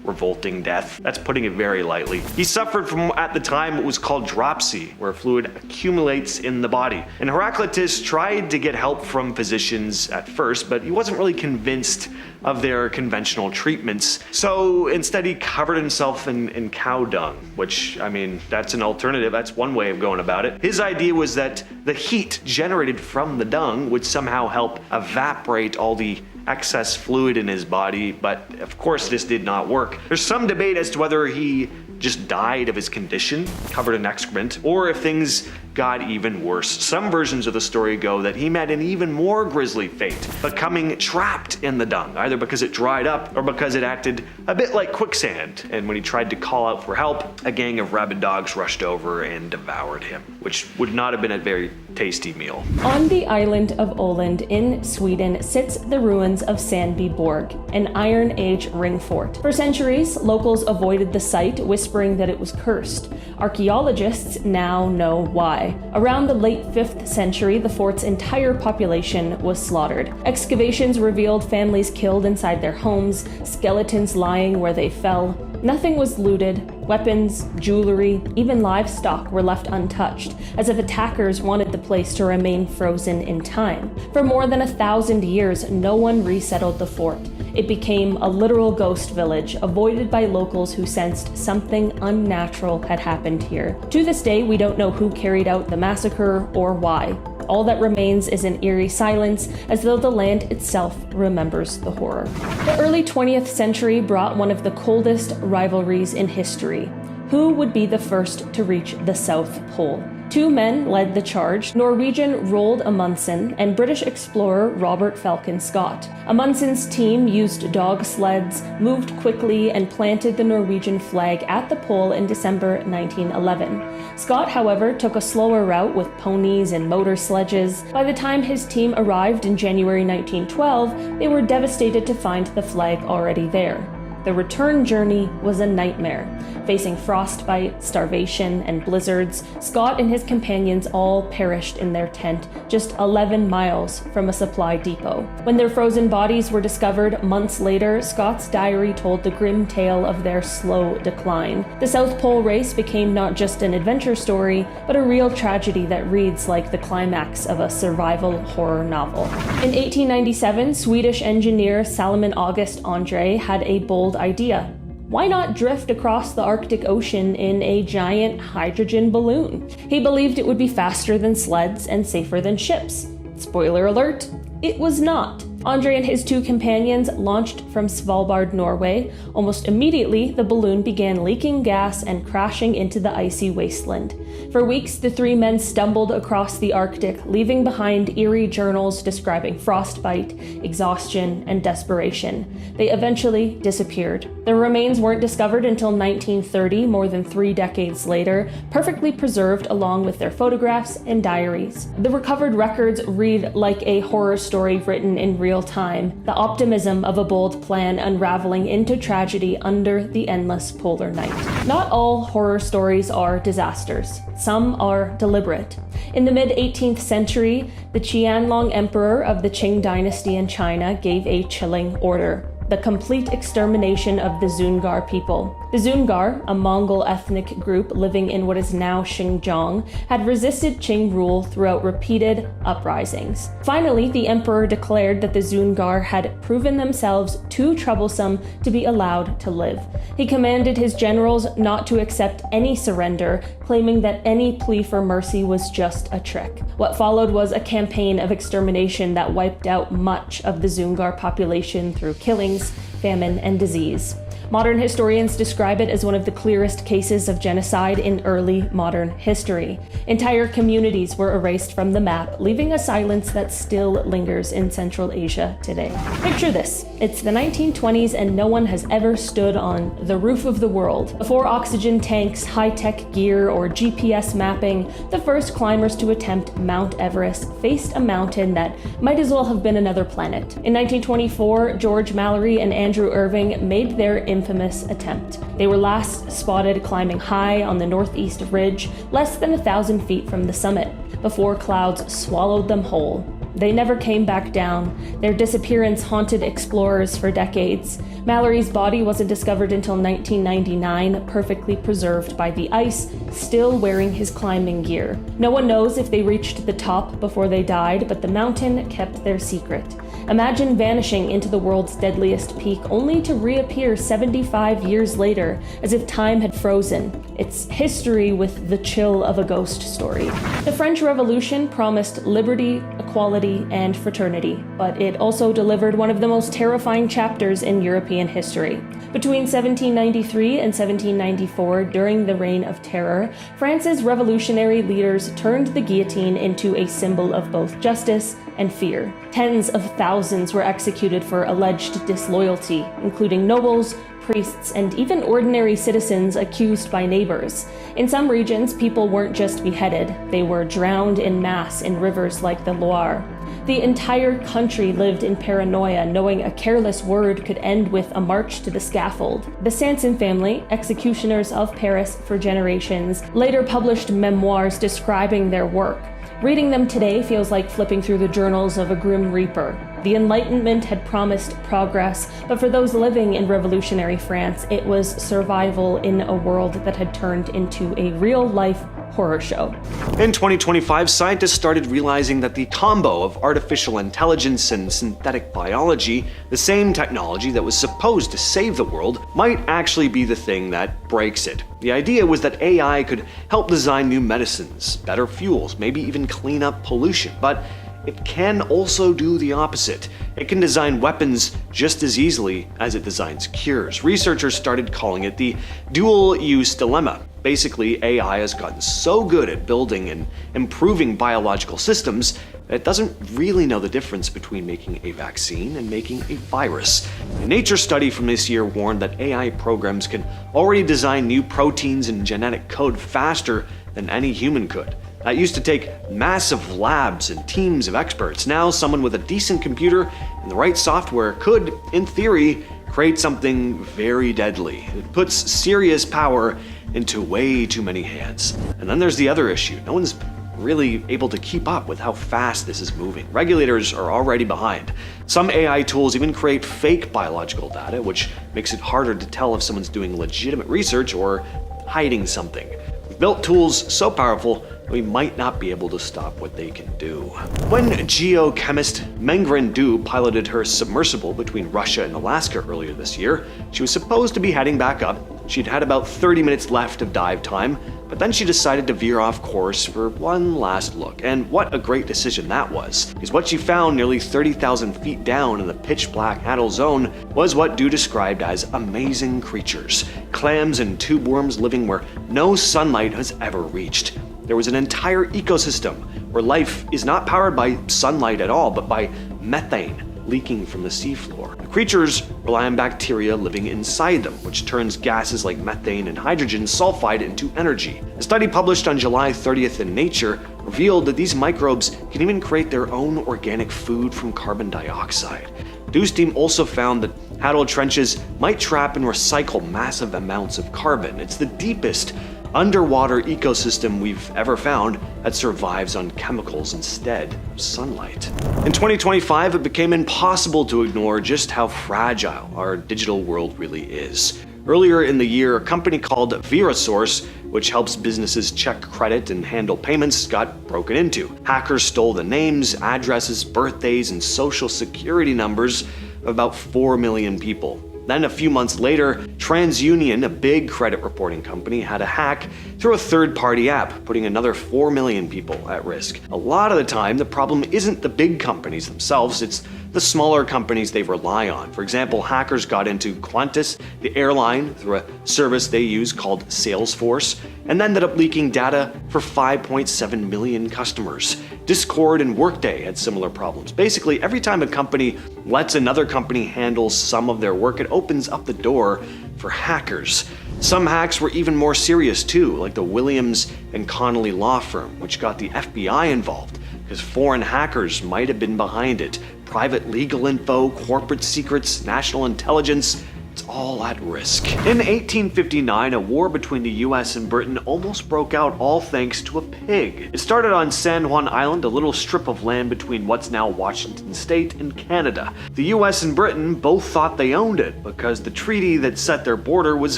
revolting death. That's putting it very lightly. He suffered from, at the time, what was called dropsy, where fluid accumulates in the body. And Heraclitus tried to get help from physicians at first, but he wasn't really convinced of their conventional treatments. So instead he covered himself in cow dung, which, I mean, that's an alternative. That's one way of going about it. His idea was that the heat generated from the dung would somehow help evaporate all the excess fluid in his body, but of course this did not work. There's some debate as to whether he just died of his condition, covered in excrement, or if things got even worse. Some versions of the story go that he met an even more grisly fate, becoming trapped in the dung, either because it dried up or because it acted a bit like quicksand, and when he tried to call out for help, a gang of rabid dogs rushed over and devoured him, which would not have been a very tasty meal. On the island of Öland in Sweden sits the ruins of Sandbyborg, an Iron Age ring fort. For centuries, locals avoided the site, whispering that it was cursed. Archaeologists now know why. Around the late 5th century, the fort's entire population was slaughtered. Excavations revealed families killed inside their homes, skeletons lying where they fell. Nothing was looted. Weapons, jewelry, even livestock were left untouched, as if attackers wanted the place to remain frozen in time. For more than 1,000 years, no one resettled the fort. It became a literal ghost village, avoided by locals who sensed something unnatural had happened here. To this day, we don't know who carried out the massacre or why. All that remains is an eerie silence, as though the land itself remembers the horror. The early 20th century brought one of the coldest rivalries in history. Who would be the first to reach the South Pole? Two men led the charge, Norwegian Roald Amundsen and British explorer Robert Falcon Scott. Amundsen's team used dog sleds, moved quickly, and planted the Norwegian flag at the pole in December 1911. Scott, however, took a slower route with ponies and motor sledges. By the time his team arrived in January 1912, they were devastated to find the flag already there. The return journey was a nightmare. Facing frostbite, starvation, and blizzards, Scott and his companions all perished in their tent just 11 miles from a supply depot. When their frozen bodies were discovered months later, Scott's diary told the grim tale of their slow decline. The South Pole race became not just an adventure story, but a real tragedy that reads like the climax of a survival horror novel. In 1897, Swedish engineer Salomon August André had a bold idea. Why not drift across the Arctic Ocean in a giant hydrogen balloon? He believed it would be faster than sleds and safer than ships. Spoiler alert, it was not. André and his two companions launched from Svalbard, Norway. Almost immediately, the balloon began leaking gas and crashing into the icy wasteland. For weeks, the three men stumbled across the Arctic, leaving behind eerie journals describing frostbite, exhaustion, and desperation. They eventually disappeared. Their remains weren't discovered until 1930, more than 3 decades later, perfectly preserved along with their photographs and diaries. The recovered records read like a horror story written in real time, the optimism of a bold plan unraveling into tragedy under the endless polar night. Not all horror stories are disasters. Some are deliberate. In the mid-18th century, the Qianlong Emperor of the Qing dynasty in China gave a chilling order: the complete extermination of the Zungar people. The Zungar, a Mongol ethnic group living in what is now Xinjiang, had resisted Qing rule throughout repeated uprisings. Finally, the emperor declared that the Zungar had proven themselves too troublesome to be allowed to live. He commanded his generals not to accept any surrender, claiming that any plea for mercy was just a trick. What followed was a campaign of extermination that wiped out much of the Zungar population through killings, famine, and disease. Modern historians describe it as one of the clearest cases of genocide in early modern history. Entire communities were erased from the map, leaving a silence that still lingers in Central Asia today. Picture this. It's the 1920s and no one has ever stood on the roof of the world. Before oxygen tanks, high-tech gear, or GPS mapping, the first climbers to attempt Mount Everest faced a mountain that might as well have been another planet. In 1924, George Mallory and Andrew Irving made their infamous attempt. They were last spotted climbing high on the northeast ridge, less than 1,000 feet from the summit, before clouds swallowed them whole. They never came back down. Their disappearance haunted explorers for decades. Mallory's body wasn't discovered until 1999, perfectly preserved by the ice, still wearing his climbing gear. No one knows if they reached the top before they died, but the mountain kept their secret. Imagine vanishing into the world's deadliest peak only to reappear 75 years later, as if time had frozen. It's history with the chill of a ghost story. The French Revolution promised liberty, equality, and fraternity, but it also delivered one of the most terrifying chapters in European history. Between 1793 and 1794, during the Reign of Terror, France's revolutionary leaders turned the guillotine into a symbol of both justice and fear. Tens of thousands were executed for alleged disloyalty, including nobles, priests, and even ordinary citizens accused by neighbors. In some regions, people weren't just beheaded, they were drowned in mass in rivers like the Loire. The entire country lived in paranoia, knowing a careless word could end with a march to the scaffold. The Sanson family, executioners of Paris for generations, later published memoirs describing their work. Reading them today feels like flipping through the journals of a grim reaper. The Enlightenment had promised progress, but for those living in revolutionary France, it was survival in a world that had turned into a real-life horror show. In 2025, scientists started realizing that the combo of artificial intelligence and synthetic biology, the same technology that was supposed to save the world, might actually be the thing that breaks it. The idea was that AI could help design new medicines, better fuels, maybe even clean up pollution, but it can also do the opposite. It can design weapons just as easily as it designs cures. Researchers started calling it the dual-use dilemma. Basically, AI has gotten so good at building and improving biological systems that it doesn't really know the difference between making a vaccine and making a virus. A Nature study from this year warned that AI programs can already design new proteins and genetic code faster than any human could. That used to take massive labs and teams of experts. Now, someone with a decent computer and the right software could, in theory, create something very deadly. It puts serious power into way too many hands. And then there's the other issue. No one's really able to keep up with how fast this is moving. Regulators are already behind. Some AI tools even create fake biological data, which makes it harder to tell if someone's doing legitimate research or hiding something. We've built tools so powerful we might not be able to stop what they can do. When geochemist Mengren Du piloted her submersible between Russia and Alaska earlier this year, she was supposed to be heading back up. She'd had about 30 minutes left of dive time, but then she decided to veer off course for one last look. And what a great decision that was, because what she found nearly 30,000 feet down in the pitch-black Hadal Zone was what Du described as amazing creatures, clams and tube worms living where no sunlight has ever reached. There was an entire ecosystem where life is not powered by sunlight at all, but by methane leaking from the seafloor. The creatures rely on bacteria living inside them, which turns gases like methane and hydrogen sulfide into energy. A study published on July 30th in Nature revealed that these microbes can even create their own organic food from carbon dioxide. Du's team also found that Hadal trenches might trap and recycle massive amounts of carbon. It's the deepest underwater ecosystem we've ever found that survives on chemicals instead of sunlight. In 2025, it became impossible to ignore just how fragile our digital world really is. Earlier in the year, a company called Verasource, which helps businesses check credit and handle payments, got broken into. Hackers stole the names, addresses, birthdays, and social security numbers of about 4 million people. Then a few months later, TransUnion, a big credit reporting company, had a hack through a third-party app, putting another 4 million people at risk. A lot of the time, the problem isn't the big companies themselves, it's the smaller companies they rely on. For example, hackers got into Qantas, the airline, through a service they use called Salesforce, and ended up leaking data for 5.7 million customers. Discord and Workday had similar problems. Basically, every time a company lets another company handle some of their work, it opens up the door for hackers. Some hacks were even more serious too, like the Williams and Connolly law firm, which got the FBI involved, because foreign hackers might have been behind it. Private legal info, corporate secrets, national intelligence, it's all at risk. In 1859, a war between the US and Britain almost broke out, all thanks to a pig. It started on San Juan Island, a little strip of land between what's now Washington State and Canada. The US and Britain both thought they owned it because the treaty that set their border was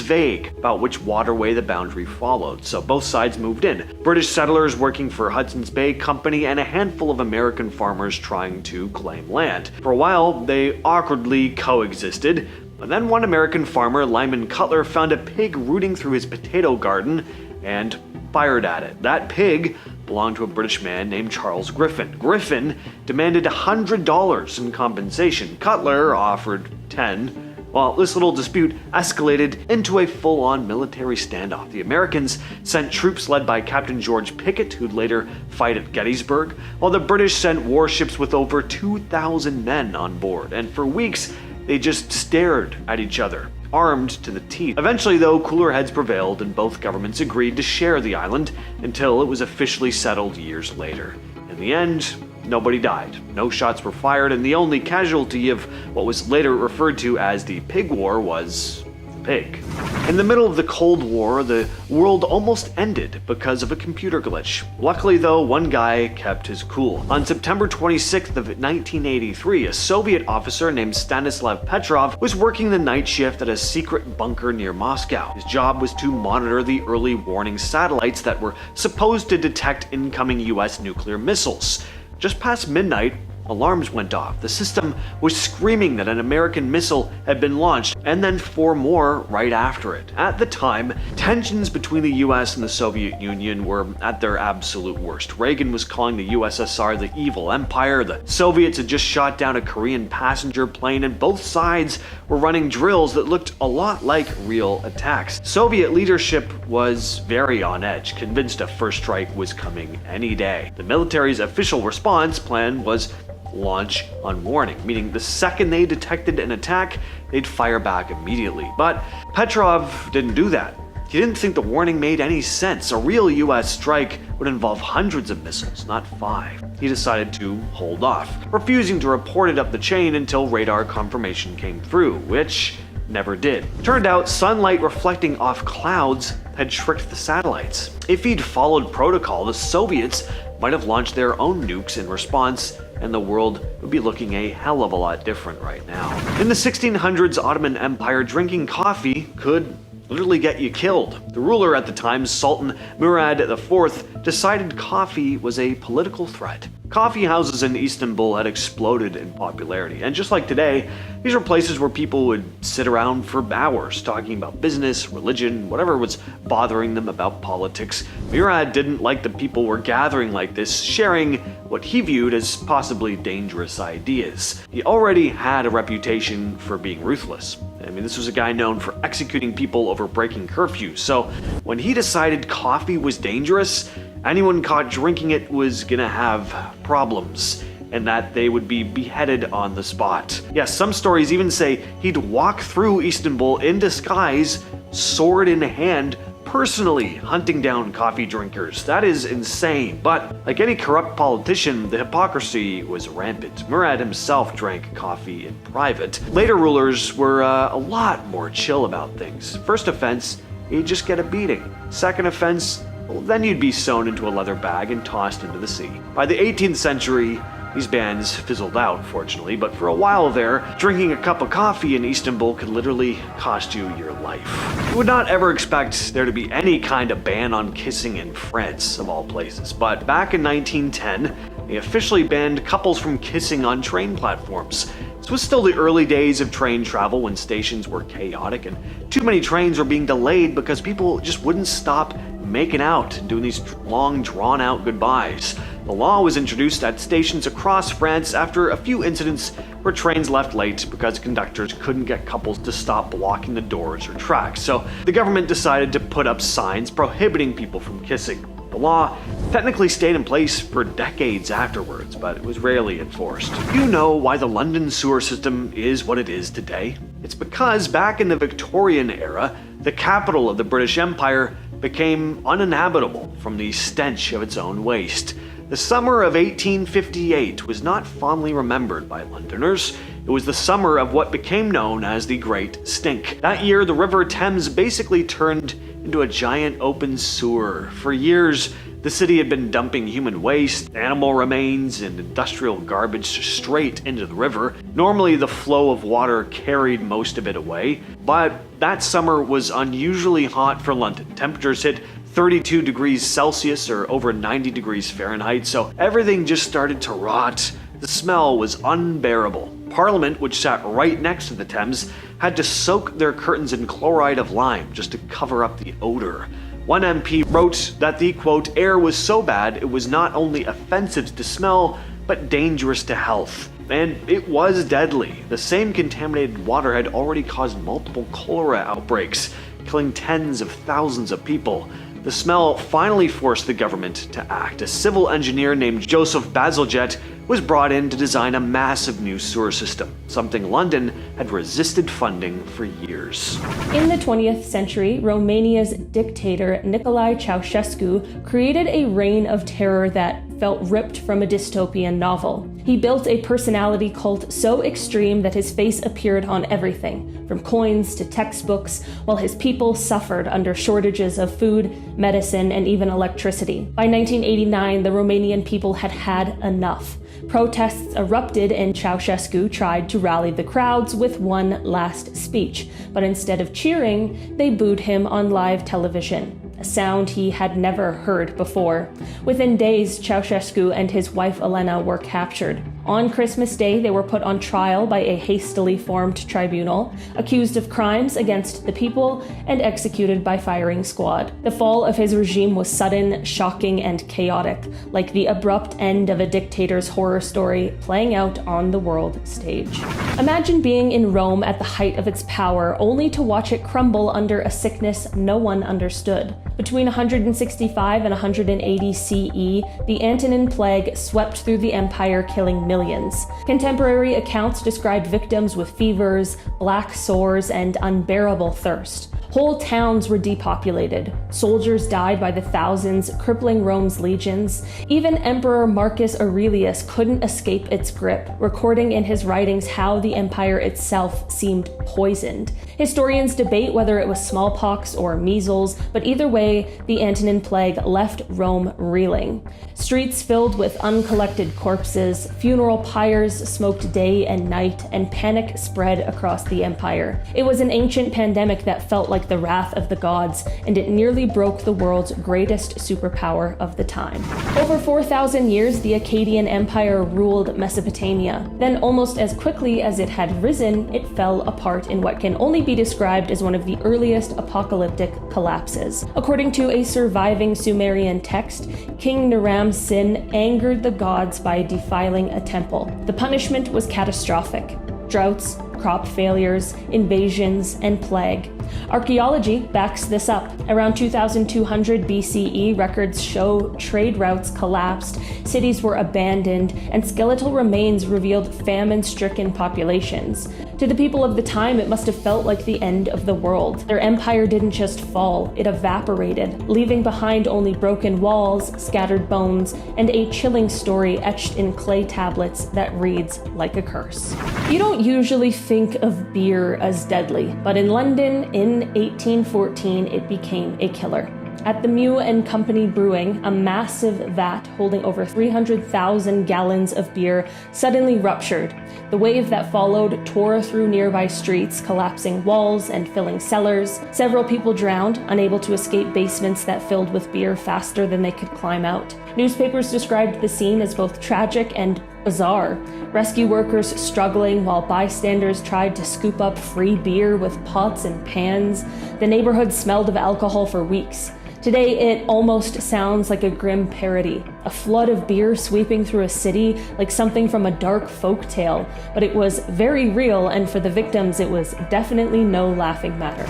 vague about which waterway the boundary followed, so both sides moved in. British settlers working for Hudson's Bay Company and a handful of American farmers trying to claim land. For a while, they awkwardly coexisted. But then one American farmer, Lyman Cutler, found a pig rooting through his potato garden and fired at it. That pig belonged to a British man named Charles Griffin. Griffin demanded $100 in compensation. Cutler offered 10. Well, this little dispute escalated into a full-on military standoff. The Americans sent troops led by Captain George Pickett, who'd later fight at Gettysburg, while the British sent warships with over 2,000 men on board. And for weeks, they just stared at each other, armed to the teeth. Eventually, though, cooler heads prevailed and both governments agreed to share the island until it was officially settled years later. In the end, nobody died, no shots were fired, and the only casualty of what was later referred to as the Pig War was the pig. In the middle of the Cold War, the world almost ended because of a computer glitch. Luckily though, one guy kept his cool. On September 26th of 1983, a Soviet officer named Stanislav Petrov was working the night shift at a secret bunker near Moscow. His job was to monitor the early warning satellites that were supposed to detect incoming US nuclear missiles. Just past midnight, alarms went off. The system was screaming that an American missile had been launched, and then 4 more right after it. At the time, tensions between the US and the Soviet Union were at their absolute worst. Reagan was calling the USSR the evil empire, the Soviets had just shot down a Korean passenger plane, and both sides were running drills that looked a lot like real attacks. Soviet leadership was very on edge, convinced a first strike was coming any day. The military's official response plan was launch on warning, meaning the second they detected an attack, they'd fire back immediately. But Petrov didn't do that. He didn't think the warning made any sense. A real US strike would involve hundreds of missiles, not 5. He decided to hold off, refusing to report it up the chain until radar confirmation came through, which never did. Turned out sunlight reflecting off clouds had tricked the satellites. If he'd followed protocol, the Soviets might have launched their own nukes in response, and the world would be looking a hell of a lot different right now. In the 1600s Ottoman Empire, drinking coffee could literally get you killed. The ruler at the time, Sultan Murad IV, decided coffee was a political threat. Coffee houses in Istanbul had exploded in popularity, and just like today, these were places where people would sit around for hours talking about business, religion, whatever was bothering them about politics. Murad didn't like that people were gathering like this, sharing what he viewed as possibly dangerous ideas. He already had a reputation for being ruthless. I mean, this was a guy known for executing people over breaking curfew, so when he decided coffee was dangerous, anyone caught drinking it was gonna have problems, and that they would be beheaded on the spot. Yes, some stories even say he'd walk through Istanbul in disguise, sword in hand, personally hunting down coffee drinkers. That is insane. But like any corrupt politician, the hypocrisy was rampant. Murad himself drank coffee in private. Later rulers were a lot more chill about things. First offense, you'd just get a beating. Second offense, well, then you'd be sewn into a leather bag and tossed into the sea. By the 18th century, these bans fizzled out, fortunately, but for a while there, drinking a cup of coffee in Istanbul could literally cost you your life. You would not ever expect there to be any kind of ban on kissing in France, of all places, but back in 1910, they officially banned couples from kissing on train platforms. This was still the early days of train travel when stations were chaotic and too many trains were being delayed because people just wouldn't stop making out and doing these long, drawn-out goodbyes. The law was introduced at stations across France after a few incidents where trains left late because conductors couldn't get couples to stop blocking the doors or tracks. So the government decided to put up signs prohibiting people from kissing. The law technically stayed in place for decades afterwards, but it was rarely enforced. Do you know why the London sewer system is what it is today? It's because back in the Victorian era, the capital of the British Empire became uninhabitable from the stench of its own waste. The summer of 1858 was not fondly remembered by Londoners. It was the summer of what became known as the Great Stink. That year, the River Thames basically turned into a giant open sewer. For years, the city had been dumping human waste, animal remains, and industrial garbage straight into the river. Normally, the flow of water carried most of it away, but that summer was unusually hot for London. Temperatures hit 32 degrees Celsius or over 90 degrees Fahrenheit, so everything just started to rot. The smell was unbearable. Parliament, which sat right next to the Thames, had to soak their curtains in chloride of lime just to cover up the odor. One MP wrote that the, quote, air was so bad it was not only offensive to smell, but dangerous to health. And it was deadly. The same contaminated water had already caused multiple cholera outbreaks, killing tens of thousands of people. The smell finally forced the government to act. A civil engineer named Joseph Bazalgette was brought in to design a massive new sewer system, something London had resisted funding for years. In the 20th century, Romania's dictator Nicolae Ceausescu created a reign of terror that felt ripped from a dystopian novel. He built a personality cult so extreme that his face appeared on everything, from coins to textbooks, while his people suffered under shortages of food, medicine, and even electricity. By 1989, the Romanian people had had enough. Protests erupted and Ceausescu tried to rally the crowds with one last speech, but instead of cheering, they booed him on live television. A sound he had never heard before. Within days, Ceausescu and his wife Elena were captured. On Christmas Day, they were put on trial by a hastily formed tribunal, accused of crimes against the people, and executed by firing squad. The fall of his regime was sudden, shocking, and chaotic, like the abrupt end of a dictator's horror story playing out on the world stage. Imagine being in Rome at the height of its power, only to watch it crumble under a sickness no one understood. Between 165 and 180 CE, the Antonine Plague swept through the empire, killing millions. Contemporary accounts describe victims with fevers, black sores, and unbearable thirst. Whole towns were depopulated. Soldiers died by the thousands, crippling Rome's legions. Even Emperor Marcus Aurelius couldn't escape its grip, recording in his writings how the empire itself seemed poisoned. Historians debate whether it was smallpox or measles, but either way, the Antonine Plague left Rome reeling. Streets filled with uncollected corpses, funeral pyres smoked day and night, and panic spread across the empire. It was an ancient pandemic that felt like the wrath of the gods, and it nearly broke the world's greatest superpower of the time. Over 4,000 years, the Akkadian Empire ruled Mesopotamia. Then, almost as quickly as it had risen, it fell apart in what can only be described as one of the earliest apocalyptic collapses. According to a surviving Sumerian text, King Naram-Sin angered the gods by defiling a temple. The punishment was catastrophic: droughts, crop failures, invasions, and plague. Archaeology backs this up. Around 2200 BCE, records show trade routes collapsed, cities were abandoned, and skeletal remains revealed famine-stricken populations. To the people of the time, it must have felt like the end of the world. Their empire didn't just fall, it evaporated, leaving behind only broken walls, scattered bones, and a chilling story etched in clay tablets that reads like a curse. You don't usually think of beer as deadly, but in London in 1814 it became a killer. At the Mew and Company Brewing, a massive vat holding over 300,000 gallons of beer suddenly ruptured. The wave that followed tore through nearby streets, collapsing walls and filling cellars. Several people drowned, unable to escape basements that filled with beer faster than they could climb out. Newspapers described the scene as both tragic and Bizarre. Rescue workers struggling while bystanders tried to scoop up free beer with pots and pans. The neighborhood smelled of alcohol for weeks. Today, it almost sounds like a grim parody. A flood of beer sweeping through a city like something from a dark folk tale. But it was very real, and for the victims, it was definitely no laughing matter.